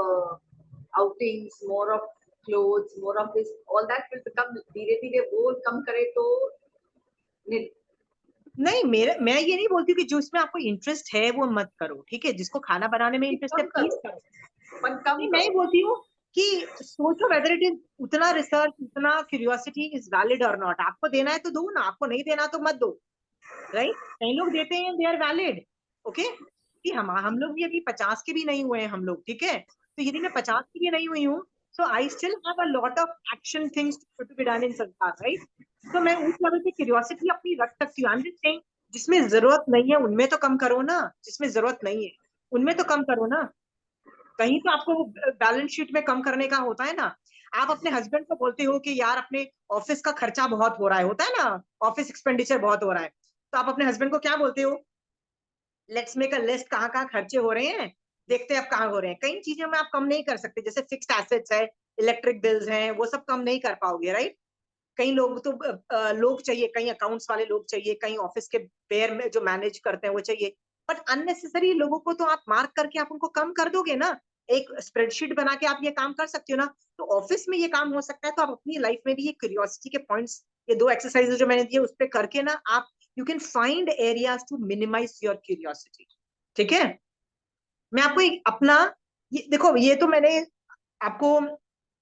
outings, more of clothes, more of this, all that will become धीरे धीरे वो कम करे तो नहीं, मैं ये नहीं बोलती कि जो इसमें आपको इंटरेस्ट है वो मत करो। ठीक है, जिसको खाना बनाने में इंटरेस्ट है प्लीज करो, पर कम नहीं मैं बोलती हूँ कि सोचो वेदर इट इज उतना रिसर्च, उतना क्यूरियोसिटी इज वैलिड और नॉट। आपको देना है तो दो ना, आपको नहीं देना तो मत दो, राइट? कई लोग देते हैं, दे आर वैलिड। ओके, कि हम लोग भी अभी 50 के भी नहीं हुए हैं हम लोग। ठीक है, तो यदि मैं 50 की भी नहीं हुई हूँ, so I still have a lot of action things to be done in sansar, right? तो मैं उस लेवल पे क्यूरियोसिटी अपनी रख सकती हूँ। आई एम जस्ट सेइंग, जिसमें जरूरत नहीं है उनमें तो कम करो ना, जिसमें जरूरत नहीं है उनमें तो कम करो ना। कहीं तो आपको बैलेंस शीट में कम करने का होता है ना। आप अपने हस्बैंड को बोलते हो कि यार अपने ऑफिस का खर्चा बहुत हो रहा है, होता है ना, ऑफिस एक्सपेंडिचर बहुत हो रहा है, तो आप अपने हस्बैंड को क्या बोलते हो? लेट्स मेक अ लिस्ट, कहाँ कहाँ खर्चे हो रहे हैं, देखते हैं अब कहाँ हो रहे हैं। कई चीजें में आप कम नहीं कर सकते, जैसे फिक्स्ड एसेट्स है, इलेक्ट्रिक बिल्स हैं, वो सब कम नहीं कर पाओगे, राइट? कई लोग तो लोग चाहिए, कई अकाउंट्स वाले लोग चाहिए, कई ऑफिस के पेयर में जो मैनेज करते हैं वो चाहिए, बट अननेसेसरी लोगों को तो आप मार्क करके आप उनको कम कर दोगे ना। एक स्प्रेडशीट बना के आप ये काम कर सकते हो ना, तो ऑफिस में ये काम हो सकता है, तो आप अपनी लाइफ में भी ये क्यूरियोसिटी के पॉइंट्स, ये 2 एक्सरसाइजेस जो मैंने दिए उस पर करके ना आप you can find areas to minimise your curiosity. ठीक है, मैं आपको एक अपना ये देखो, ये तो मैंने आपको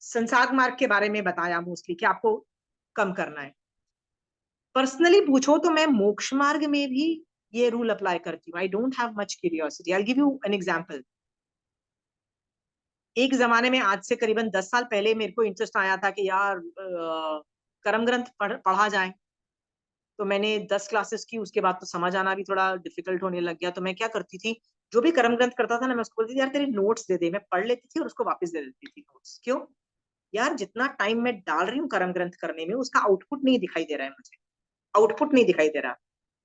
संसार मार्ग के बारे में बताया मोस्टली कि आपको कम करना है। पर्सनली पूछो तो मैं मोक्ष मार्ग में भी ये रूल अप्लाई करती हूँ। I don't have much curiosity. I give you an example. एक जमाने में, आज से करीबन 10 साल पहले, मेरे को इंटरेस्ट आया था कि यार कर्म ग्रंथ पढ़ा जाए। तो मैंने 10 क्लासेस की, उसके बाद तो समझ आना भी थोड़ा डिफिकल्ट होने लग गया। तो मैं क्या करती थी, जो भी कर्म ग्रंथ करता था ना, मैं उसको बोलती थी यार तेरे नोट्स दे दे, मैं पढ़ लेती थी और उसको वापस दे देती थी नोट्स। क्यों यार, जितना टाइम मैं डाल रही हूँ कर्म ग्रंथ करने में, उसका आउटपुट नहीं दिखाई दे रहा है मुझे, आउटपुट नहीं दिखाई दे रहा।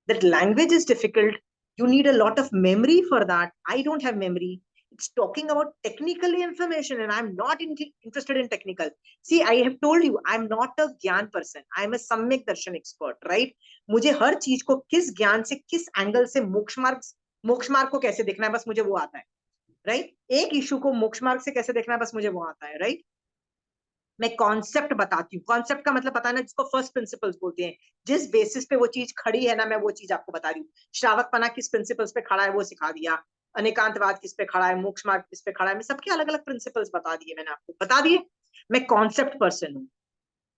That language is difficult. You need a lot of memory for that. I don't have memory. It's talking about technical information, and I'm not interested in technical. See, I have told you, I'm not a ज्ञान person. I'm a सम्यक दर्शन expert, right? मुझे हर चीज को किस ज्ञान से, किस angle से मोक्ष मार्ग को कैसे देखना है, बस मुझे वो आता है, राइट? एक इशू को मोक्ष मार्ग से कैसे देखना है, बस मुझे वो आता है, राइट? मैं कॉन्सेप्ट बताती हूँ। कॉन्सेप्ट का मतलब पता है ना, जिसको फर्स्ट प्रिंसिपल्स बोलते हैं, जिस बेसिस पे वो चीज खड़ी है ना, मैं वो चीज आपको बता रही हूँ। श्रावकपना किस प्रिंसिपल्स पे खड़ा है वो सिखा दिया, अनेकांतवाद किस पे खड़ा है, मोक्ष मार्ग किस पे खड़ा है, मैं सबके अलग अलग प्रिंसिपल्स बता दिए, मैंने आपको बता दिए। मैं कॉन्सेप्ट पर्सन हूँ।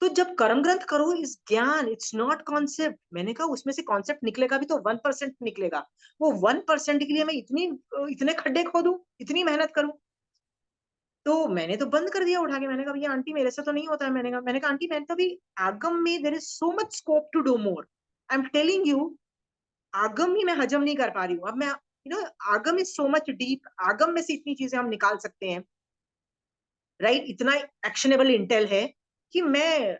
तो जब कर्म ग्रंथ करो इस ज्ञान, इट्स नॉट कॉन्सेप्ट। मैंने कहा उसमें से कॉन्सेप्ट निकलेगा भी तो 1% निकलेगा। वो 1% के लिए मैं इतने खड्डे खोदूं, इतनी मेहनत करूं? तो मैंने तो बंद कर दिया उठा के। मैंने कहा भैया आंटी मेरे से तो नहीं होता है। मैंने कहा आंटी मैंने तो भी आगम में there is so much scope to do more. I am telling you, Agam ही मैं हजम नहीं कर पा रही हूँ। अब मैं आगम इज सो मच डीप, आगम में से इतनी चीजें हम निकाल सकते हैं, राइट? इतना एक्शनेबल इंटेल है कि मैं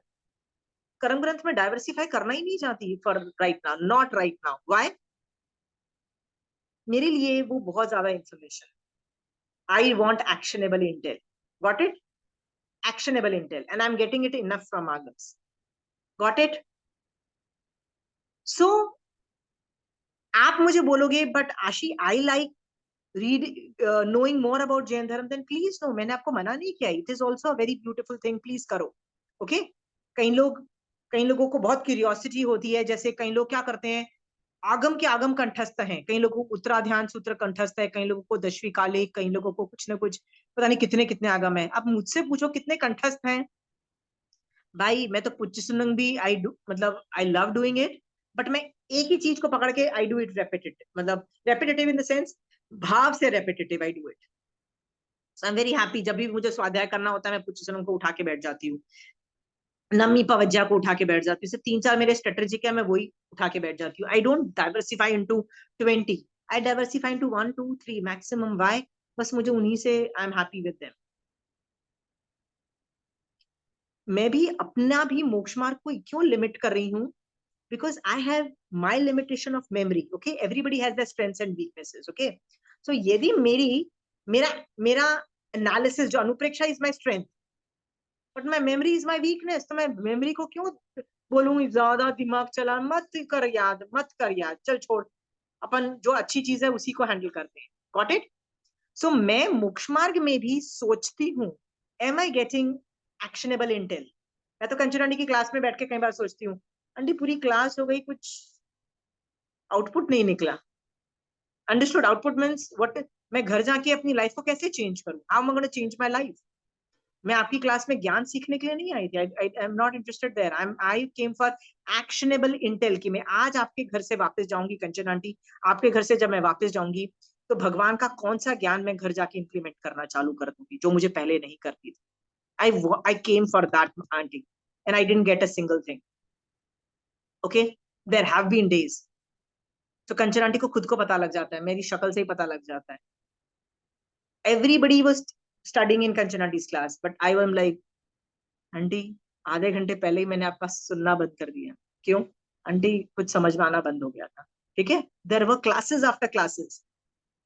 कर्म ग्रंथ में डाइवर्सिफाई करना ही नहीं चाहती for right now, not right now. Why? मेरे लिए वो बहुत ज्यादा information. I want actionable Intel. Got it? actionable intel, and I'm getting it enough from Agams. Got it? So आप मुझे बोलोगे बट आशी I like read knowing more about Jain धर्म, then please no, मैंने आपको मना नहीं किया। It is also a very beautiful thing, please करो। ओके कई लोगों को बहुत क्यूरियोसिटी होती है। जैसे कई लोग क्या करते हैं, आगम के आगम कंठस्थ हैं, कई लोगों को उत्तराध्यान सूत्र कंठस्थ है, कई लोगों को दशवी कालिक, कई लोगों को कुछ ना कुछ, पता नहीं कितने कितने आगम है। अब मुझसे पूछो कितने कंठस्थ हैं, भाई मैं तो पुच्चसुनंग भी आई डू, मतलब I love doing it, but मैं एक ही चीज को पकड़ के आई डू इट रेपिटेटिव, मतलब रेपिटेटिव इन द सेंस भाव से repetitive I do it. So I am very happy, जब भी मुझे स्वाध्याय करना होता है मैं पुच्चसुनंग को उठा के बैठ जाती हूँ, नमी पवज्जा को उठा के बैठ जाती हूँ। 3-4 मेरे स्ट्रेटेजिक है, मैं वही उठा के बैठ जाती हूँ। I don't diversify into 20, I diversify into 1 2 3 maximum. Why? बस मुझे उन्हीं से I am happy with them. मैं भी अपना भी मोक्ष मार्ग को क्यों लिमिट कर रही हूँ? because I have my limitation of memory. Okay, everybody has their strengths and weaknesses. Okay, so यदि मेरा analysis जो अनुप्रेक्षा is my strength, but my memory is my weakness, तो मैं memory को क्यों बोलूँ ज्यादा दिमाग चला, मत कर याद, चल छोड़, अपन जो अच्छी चीज है उसी को हैंडल करते हैं। Got it? So मैं मोक्ष मार्ग में भी सोचती हूँ, am I getting actionable intel? मैं तो कंचन आंटी की क्लास में बैठ के कई बार सोचती हूँ, आंटी पूरी क्लास हो गई, कुछ आउटपुट नहीं निकला। अंडरस्टूड? Output means what? मैं घर जाके अपनी लाइफ को कैसे चेंज करूं? How am I gonna change my life? मैं आपकी क्लास में ज्ञान सीखने के लिए नहीं आई थी। I am not interested there. I came for actionable intel कि मैं आज आपके घर से वापस जाऊंगी, कंचन आंटी आपके घर से जब मैं वापस जाऊंगी तो भगवान का कौन सा ज्ञान मैं घर जाके इंप्लीमेंट करना चालू कर दूंगी जो मुझे पहले नहीं करती थी। I came for that aunty and I didn't get a single thing. Okay, there have been days, तो कंचन आंटी को खुद को पता लग जाता है, मेरी शक्ल से ही पता लग जाता है। Everybody was studying in Kanchan aunties class, but I was like aunty आधे घंटे पहले ही मैंने आपका सुनना बंद कर दिया। क्यों? आंटी कुछ समझ में आना बंद हो गया था। ठीक है, there were classes after classes.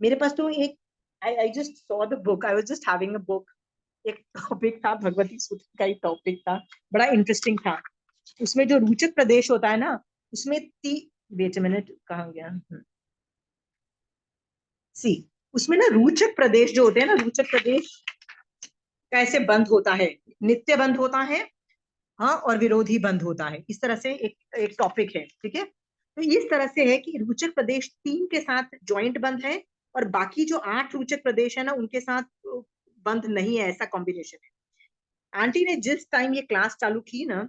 मेरे पास तो एक I just saw the book, I was just having a book, एक टॉपिक था भगवती सूत्र का, एक टॉपिक था बड़ा इंटरेस्टिंग था। उसमें जो रूचक प्रदेश होता है ना, उसमें वेट अ मिनट, कहाँ गया? सी, उसमें ना रूचक प्रदेश जो होते हैं ना, रूचक प्रदेश कैसे बंद होता है, नित्य बंद होता है, हाँ, और विरोधी बंद होता है, इस तरह से एक टॉपिक है। ठीक है, तो इस तरह से है कि रूचक प्रदेश 3 के साथ ज्वाइंट बंद है और बाकी जो 8 रूचक प्रदेश है ना उनके साथ बंद नहीं है, ऐसा कॉम्बिनेशन है। आंटी ने जिस टाइम ये क्लास चालू की ना,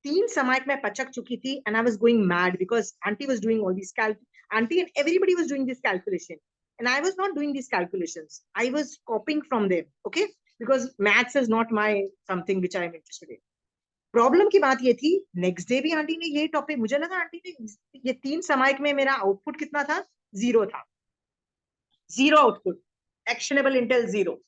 3 समायक मैं पचक चुकी थी and I was going mad because aunty was doing all this aunty and everybody was doing this calculation and I was not doing these calculations. I was copying from them, okay? Because maths is not my something which I am interested in. Problem की बात ये थी, next day भी aunty ने यही topic, मुझे लगा aunty ने ये 3 समायक में मेरा आउटपुट कितना था, 0 था। Zero output, actionable Intel zero.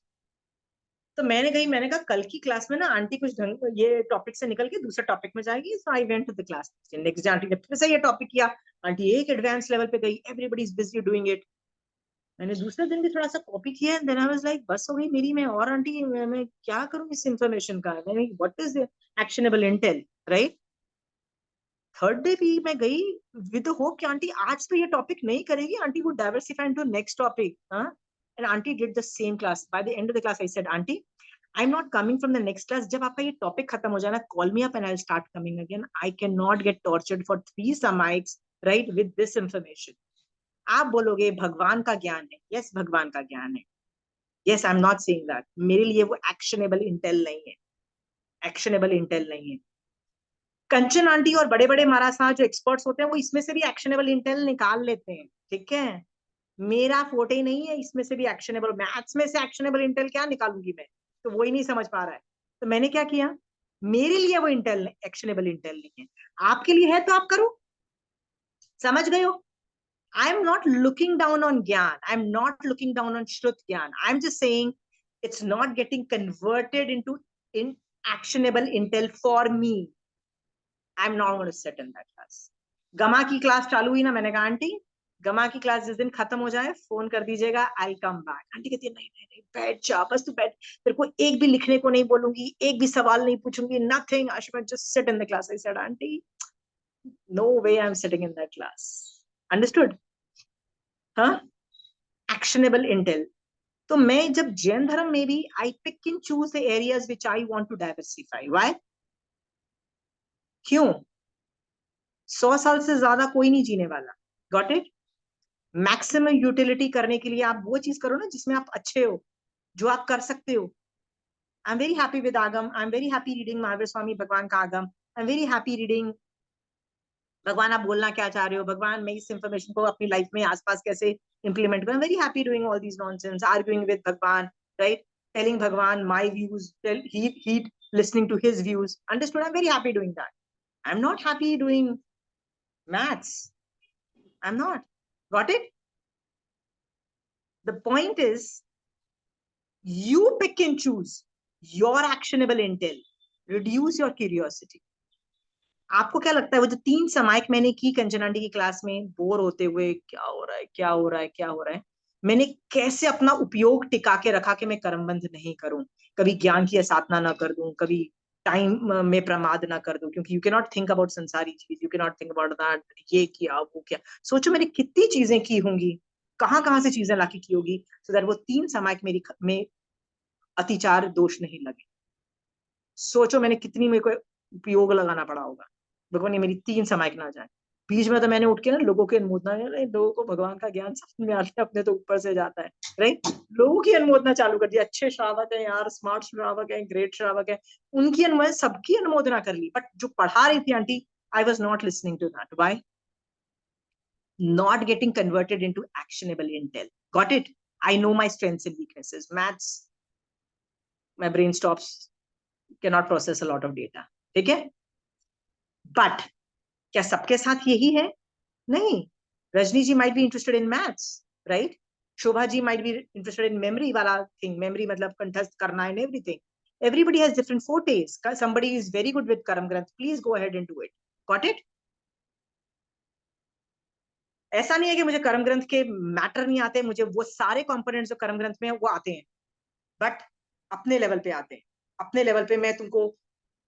तो मैंने कहा कल की क्लास में ना आंटी कुछ ढंग ये टॉपिक से निकल के दूसरे टॉपिक में जाएगी, so I went to the class. Next day aunty ने फिर से ये टॉपिक किया, आंटी एक एडवांस लेवल पे गई, everybody is busy doing it. मैंने दूसरे दिन भी थोड़ा सा कॉपी किया, देन आई वाज लाइक बस हो गई मेरी, मैं और आंटी मैं क्या करूं इस इंफॉर्मेशन का, मैंने what is actionable Intel, right. Third day भी मैं गई विद होप कि आंटी आज तो ये टॉपिक नहीं करेगी, aunty would diversify into next topic. And aunty did the same class. By the end of the class I said aunty I am not coming from the next class, जब आपका ये topic खत्म हो जाए ना call me up and I will start coming again, I can not get tortured for 3 समाइक्स right with this information. आप बोलोगे भगवान का ज्ञान है, यस भगवान का ज्ञान है, yes I am not saying that, मेरे लिए वो एक्शनेबल इंटेल नहीं है, एक्शनेबल इंटेल नहीं है। कंचन आंटी और बड़े बड़े महाराज साहब जो एक्सपर्ट्स होते हैं वो इसमें से भी एक्शनेबल इंटेल निकाल लेते हैं, ठीक है। मेरा फोटे नहीं है इसमें से भी एक्शनेबल, मैथ्स में से एक्शनेबल इंटेल क्या निकालूंगी मैं, तो वही नहीं समझ पा रहा है। तो मैंने क्या किया, मेरे लिए वो इंटेल एक्शनेबल इंटेल नहीं है, आपके लिए है तो आप करो, समझ गए हो। I am not looking down on Gyan. I'm not looking down on Shrut Gyan. I'm just saying it's not getting converted into in actionable intel for me. I'm not going to sit in that class. गमा की class चालू हुई ना, मैंने कहा aunty गमा की class जिस दिन खत्म हो जाए फोन कर दीजिएगा, आई कम बैक। आंटी कहती है नहीं नहीं नहीं बैठ जा, बस तू बैठ, तेरे को एक भी लिखने को नहीं बोलूंगी, एक भी सवाल नहीं पूछूंगी, nothing, I should just sit in the class. I said aunty no way I'm sitting in that class. Understood? हाँ, actionable intel. तो मैं जब जैन धर्म में भी I pick and choose the areas which I want to diversify. Why? क्यों? 100 साल से ज्यादा कोई नहीं जीने वाला, गॉट इट। मैक्सिमम यूटिलिटी करने के लिए आप वो चीज करो ना जिसमें आप अच्छे हो, जो आप कर सकते हो। I am very happy with Agam, I am very happy reading Mahavir Swami Bhagwan का आगम, I am very happy reading भगवान आप बोलना क्या चाह रहे हो, भगवान मैं इस इंफॉर्मेशन को अपनी लाइफ में आसपास कैसे इंप्लीमेंट करूं। Very happy doing all these nonsense, arguing with भगवान, राइट, टेलिंग भगवान my views, he listening to his views, understood? I'm very happy doing that. I'm not happy doing maths, I'm not, got it? The point is you pick and choose your actionable intel, reduce your curiosity. आपको क्या लगता है वो जो 3 समाइक मैंने की कंचन aunty की class में बोर होते हुए, क्या हो रहा है क्या हो रहा है क्या हो रहा है, मैंने कैसे अपना उपयोग टिका के रखा कि मैं कर्मबंध नहीं करूं, कभी ज्ञान की असाधना ना कर दूं, कभी टाइम में प्रमाद ना कर दूं, क्योंकि you can not think about संसारी चीज, you can not think about that, ये किया वो किया। सोचो मैंने कितनी चीजें की होंगी, कहाँ से चीजें लाके की होगी, सो दैट वो 3 समाइक मेरी में अतिचार दोष नहीं लगे। सोचो मैंने कितनी मेरे को उपयोग लगाना पड़ा होगा, भगवान ये मेरी 3 समाइक ना जाए। बीच में तो मैंने उठ के ना लोगों के अनुमोदना, लोगों को भगवान का ज्ञान समझ में आता है, अपने तो ऊपर से जाता है, राइट। लोगों की अनुमोदना चालू कर दी, अच्छे श्रावक है यार, स्मार्ट श्रावक है, ग्रेट श्रावक है, उनकी अनुमोदना, सबकी अनुमोदना कर ली, बट जो पढ़ा रही थी आंटी, I was not listening to that. Why? not getting converted into actionable intel. Got it? I know my strengths and weaknesses. Maths, my brain stops, cannot process a lot of data. ठीक है? But क्या सबके साथ यही है? नहीं. Rajni ji might be interested in maths, right? Shobha ji might be interested in memory वाला thing. Memory मतलब कंठस्थ करना and everything. Everybody has different fortes. Somebody is very good with Karam Granth. Please go ahead and do it. Got it? ऐसा नहीं है कि मुझे कर्म ग्रंथ के मैटर नहीं आते, मुझे वो सारे कंपोनेंट्स जो कर्म ग्रंथ में है वो आते हैं, बट अपने लेवल पे आते हैं। अपने लेवल पे मैं तुमको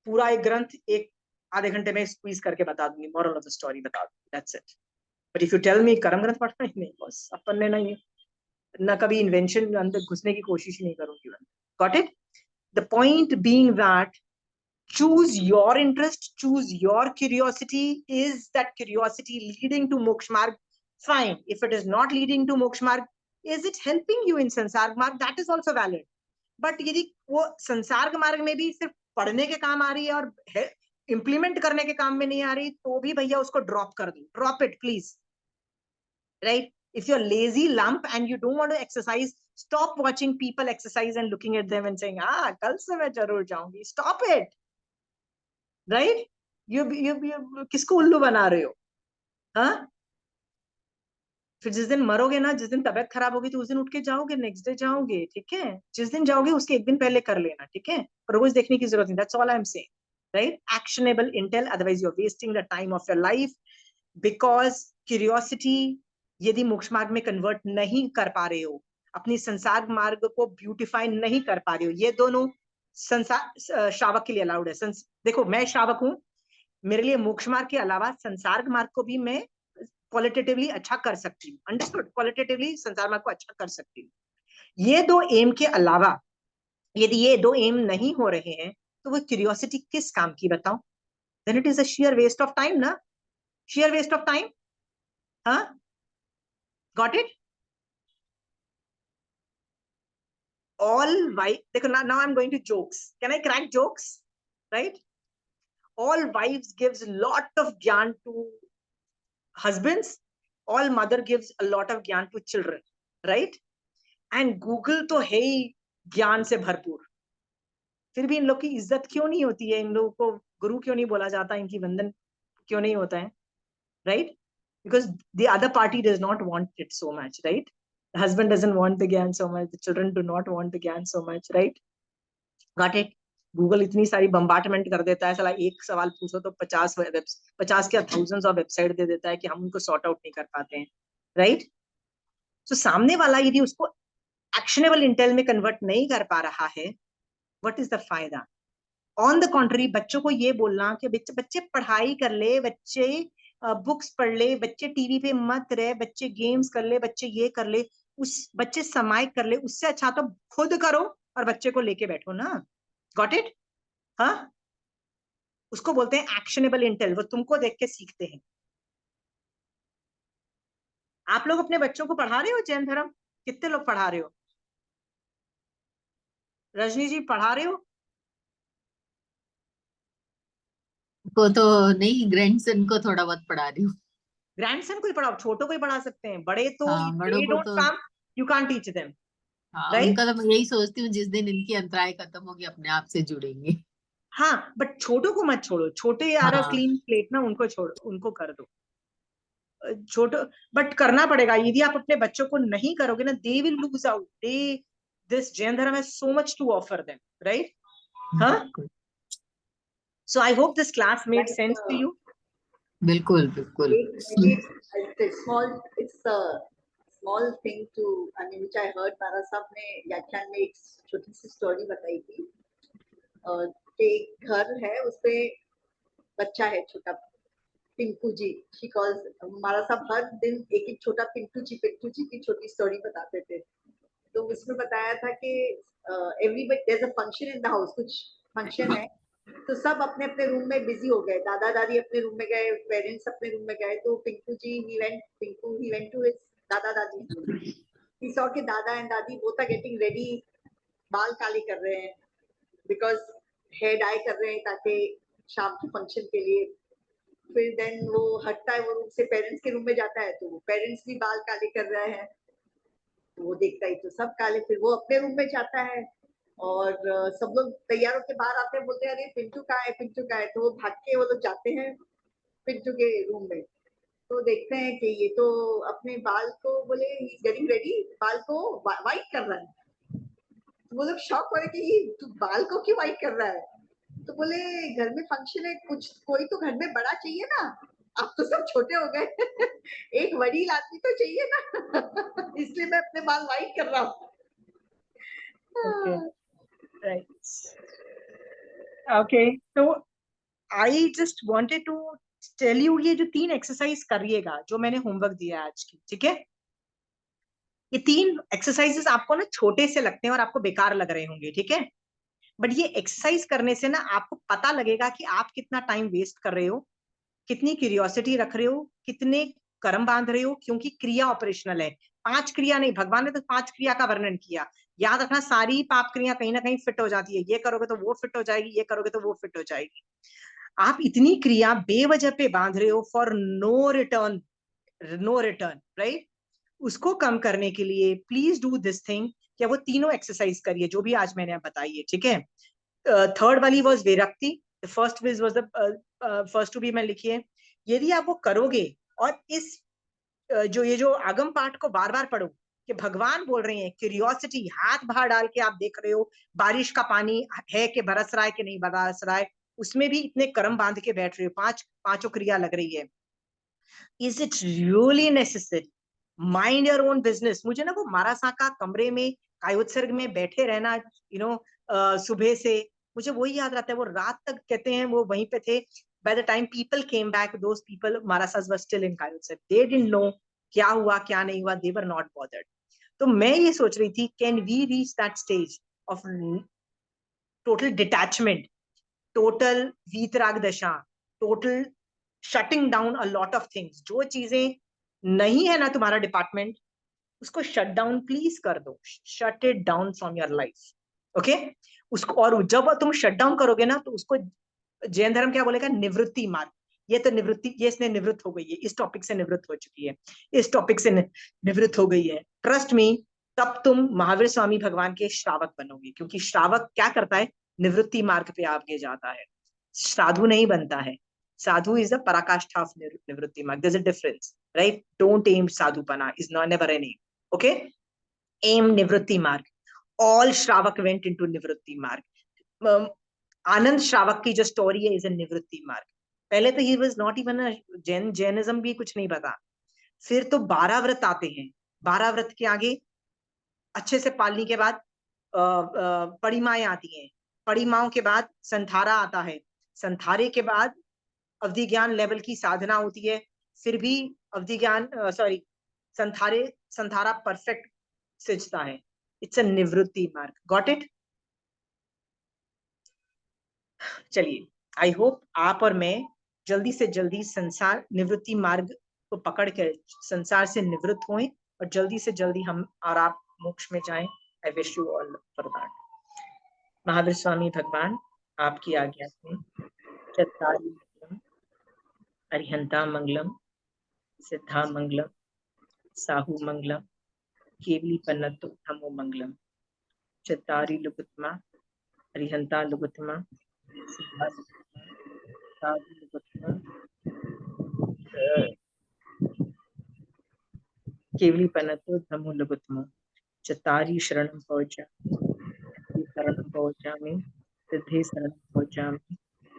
पूरा एक ग्रंथ एक आधे घंटे में स्क्वीज करके बता दूंगी, मॉरल ऑफ द स्टोरी बता दूंगी, that's it. But if you tell me Karma Granth पढ़ना ही नहीं, बस अपन ने नहीं ना कभी इन्वेंशन अंदर घुसने की कोशिश ही नहीं करूंगी। Got it? The point being that choose your interest, choose your curiosity. Is that curiosity leading to moksha marg? Fine. If it is not leading to moksha marg, is it helping you in sansar marg? That is also valid. But यदि वो संसार मार्ग में भी सिर्फ पढ़ने के काम आ रही है और इम्प्लीमेंट करने के काम में नहीं आ रही, तो भी भैया उसको ड्रॉप कर दो, drop it please, right. If you're lazy lump and you don't want to exercise, stop watching people exercise and looking at them and saying, कल से मैं जरूर जाऊंगी। Stop it. राइट? you किसको उल्लू बना रहे हो? हाँ, फिर जिस दिन मरोगे ना, जिस दिन तबीयत खराब होगी तो उस दिन उठ के जाओगे, नेक्स्ट डे जाओगे, ठीक है? जिस दिन जाओगे उसके एक दिन पहले कर लेना, ठीक है? रोज देखने की जरूरत नहीं, that's all I am saying, right? Actionable intel, otherwise you are wasting the time of your life, because curiosity यदि मोक्ष मार्ग में कन्वर्ट नहीं कर पा रहे हो, अपनी संसार मार्ग को ब्यूटिफाई नहीं कर पा रहे हो, ये दोनों संसार श्रावक के लिए अलाउड है। देखो मैं श्रावक हूँ, मेरे लिए मोक्ष मार्ग के अलावा संसार मार्ग को भी मैं क्वालिटेटिवली अच्छा कर सकती हूँ, अंडरस्टूड? क्वालिटेटिवली संसार मार्ग को अच्छा कर सकती हूँ। ये दो एम के अलावा यदि ये दो एम नहीं हो रहे हैं तो वो क्यूरियोसिटी किस काम की, बताओ? Then it is a sheer waste of time ना, शेयर वेस्ट ऑफ टाइम। हाँ, गॉट इट? all wife, देखो now I'm going to jokes, can I crack jokes, right? All wives gives lot of gyan to husbands, all mother gives a lot of gyan to children, right? And Google तो है ही ज्ञान से भरपूर, फिर भी इन लोग की इज्जत क्यों नहीं होती है? इन लोगों को गुरु क्यों नहीं बोला जाता? इनकी वंदन क्यों नहीं होता है, right? Because the other party does not want it so much, right? The husband doesn't want the gyan so much, the children do not want the gyan so much, right? Got it? Google इतनी सारी bombardment कर देता है, साला एक सवाल पूछो तो 50 क्या थाउजेंड्स ऑफ वेबसाइट दे देता है कि हम उनको सॉर्ट आउट नहीं कर पाते हैं, राइट? तो सामने वाला यदि उसको एक्शनेबल इंटेल में कन्वर्ट नहीं कर पा रहा है, व्हाट इज द फायदा? ऑन द कॉन्ट्री, बच्चों को ये बोलना कि बच्चे पढ़ाई कर ले, बच्चे बुक्स पढ़ ले, बच्चे टीवी पे मत रहे, बच्चे गेम्स कर ले, बच्चे ये कर ले, उस बच्चे समाई कर ले, उससे अच्छा तो खुद करो और बच्चे को लेके बैठो ना। Got it? हाँ, उसको बोलते हैं एक्शनेबल इंटेल, वो तुमको देख के सीखते हैं। आप लोग अपने बच्चों को पढ़ा रहे हो जैन धर्म? कितने लोग पढ़ा रहे हो? रजनी जी पढ़ा रहे हो? को तो नहीं, ग्रैंडसन को थोड़ा बहुत पढ़ा रही हूँ। ग्रैंडसन को ही पढ़ाओ, छोटों को ही पढ़ा सकते हैं, बड़े तो हाँ, बड़ों दे को डोंट तो कम, यू कांट टीच देम, हाँ, राइट? उनका तो मैं यही सोचती हूँ जिस दिन इनकी अंतराय खत्म होगी अपने आप से जुड़ेंगे। हाँ, बट छोटों को मत छोड़ो, छोटे यार हाँ, क्लीन प्लेट ना, उनको छोड़ो, उनको कर दो छोटो। बट करना पड़ेगा, यदि आप अपने बच्चों को नहीं करोगे ना, they will lose out, they this Jain dharma has so much to offer them, right? हाँ, बिल्कुल so I hope this class made Like, sense to you. बिल्कुल बिल्कुल। maybe it's a small thing to, I mean, which I heard तारा साहब ने व्याख्यान में एक छोटी सी स्टोरी बताई थी कि एक घर है, उसपे बच्चा है छोटा, पिंकू जी, शी कॉल्स, हमारा साहब हर दिन एक एक छोटा पिंटू जी की छोटी स्टोरी बताते थे। तो उसमें बताया था कि everybody, there is a function in the house, कुछ फंक्शन है, तो सब अपने अपने रूम में बिजी हो गए, दादा दादी अपने रूम में गए, पेरेंट्स अपने रूम में गए, तो Pinku he went to his dada dadi room, he saw के दादा एंड दादी बोथ आर गेटिंग रेडी, बाल काले कर रहे हैं, बिकॉज हेयर डाई कर रहे हैं ताकि शाम के फंक्शन के लिए। फिर देन वो हटता है, वो रूम से पेरेंट्स के रूम में जाता है, तो वो पेरेंट्स भी बाल काले कर रहे हैं, तो वो देखता ही तो सब काले, फिर वो अपने रूम में जाता है और सब लोग तैयार होकर बाहर आते हैं, बोलते हैं अरे पिंटू कहाँ है, पिंटू कहाँ है, तो वो भाग के वो लोग जाते हैं पिंटू के रूम में, तो देखते हैं कि ये तो अपने बाल को, बोले ही इज गेटिंग रेडी, बाल को वाइट कर रहा है, तो वो लोग शॉक हो रहे कि ये तू बाल को क्यों वाइट कर रहा है, तो बोले घर में फंक्शन है, कुछ कोई तो घर में बड़ा चाहिए ना, अब तो सब छोटे हो गए एक वडील आदमी तो चाहिए ना इसलिए मैं अपने बाल वाइट कर रहा हूँ। Okay, right. Okay, so I just wanted to tell you, ये जो 3 एक्सरसाइज करिएगा जो मैंने होमवर्क दिया है आज की, ठीक है? ये 3 एक्सरसाइजेस आपको ना छोटे से लगते हैं और आपको बेकार लग रहे होंगे, ठीक है? बट ये एक्सरसाइज करने से ना आपको पता लगेगा कि आप कितना टाइम वेस्ट कर रहे हो, कितनी क्यूरियोसिटी रख रहे हो, कितने कर्म बांध रहे हो, क्योंकि क्रिया ऑपरेशनल है। 5 क्रिया नहीं, भगवान ने तो 5 क्रिया का वर्णन किया। याद रखना, सारी पाप क्रिया कहीं ना कहीं फिट हो जाती है, ये करोगे तो वो फिट हो जाएगी, ये करोगे तो वो फिट हो जाएगी। आप इतनी क्रिया बेवजह पे बांध रहे हो फॉर नो रिटर्न, राइट? उसको कम करने के लिए प्लीज डू दिस थिंग, क्या वो तीनों एक्सरसाइज करिए जो भी आज मैंने बताई है, ठीक है? थर्ड वाली वॉज विरक्ति, first which was the first to be, मैं लिखिए। यदि आप वो करोगे और इस जो ये जो आगम पाठ को बार बार पढ़ो कि भगवान बोल रहे हैं क्यूरियोसिटी, हाथ बाहर डाल के आप देख रहे हो बारिश का पानी है कि बरस रहा है कि नहीं बरस रहा है, उसमें भी इतने कर्म बांध के बैठ रहे हो, पांचों क्रिया लग रही है। Is it really necessary? Mind your own business. मुझे ना वो मारासा का कमरे में कायोत्सर्ग में बैठे रहना, सुबह से मुझे वही याद रहता है। वो रात तक कहते हैं वो वहीं पे थे। By the time people came back, those people मारासास वर स्टिल इन कायोत्सर्ग। दे डिडंट नो क्या हुआ क्या नहीं हुआ, दे वर नॉट बॉदर्ड। तो मैं ये सोच रही थी, can we reach that stage of total detachment, total vitrag dasha, total shutting down a lot of things. जो चीजें नहीं है ना तुम्हारा डिपार्टमेंट, उसको शट डाउन प्लीज कर दो, shut it down from your life. Okay, उसको, और जब तुम शट डाउन करोगे ना तो उसको जैन धर्म क्या बोलेगा, निवृत्ति मार्ग। ये तो निवृत्ति, ये इसने निवृत्त हो गई है, इस टॉपिक से निवृत्त हो चुकी है, इस टॉपिक से निवृत्त हो गई है, ट्रस्ट मी। तब तुम महावीर स्वामी भगवान के श्रावक बनोगे, क्योंकि श्रावक क्या करता है, निवृत्ति मार्ग पे आगे जाता है, साधु नहीं बनता है। Sadhu is the parakashtha of nivritti marg. There is a difference, right? Don't aim sadhupana, is not never an aim. Okay, aim nivritti marg. All श्रावक वेंट इनटू निवृत्ति मार्ग। आनंद श्रावक की जो स्टोरी है इज अ निवृत्ति मार्ग। पहले तो he was not even Jainism भी कुछ नहीं पता। फिर तो 12 व्रत आते हैं, 12 व्रत के आगे अच्छे से पालने के बाद परिमाएं आती हैं, परिमाओं के बाद संथारा आता है, संथारे के बाद अवधि ज्ञान लेवल की साधना होती है, फिर भी अवधि ज्ञान सॉरी संथारा परफेक्ट सिजता है। इट्स अ निवृत्ति मार्ग। Got it? चलिए, आई होप आप और मैं जल्दी से जल्दी संसार निवृत्ति मार्ग को पकड़ के संसार से निवृत्त हों, और जल्दी से जल्दी हम और आप मोक्ष में जाएं। I wish you all for that. Mahavir Swami Bhagwan आपकी आज्ञा से चत्तारी मंगलम, अरिहंता मंगलम, सिद्धा मंगलम, साहू मंगलम, केवली पन्नतु धमो मंगलम। चत्तारी लुगुत्मा, अरिहंता लुगुत्मा, सिद्धा लुगुत्मा, साहू लुगुत्मा, केवली पन्नतु धमो लुगुत्मा। चत्तारी शरणं भवजामि, शरणं भवजामि, सिद्धे शरणं भवजामि,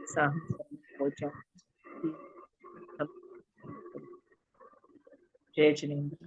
साहु शरणं भवजामि। जय जिनेन्द्र।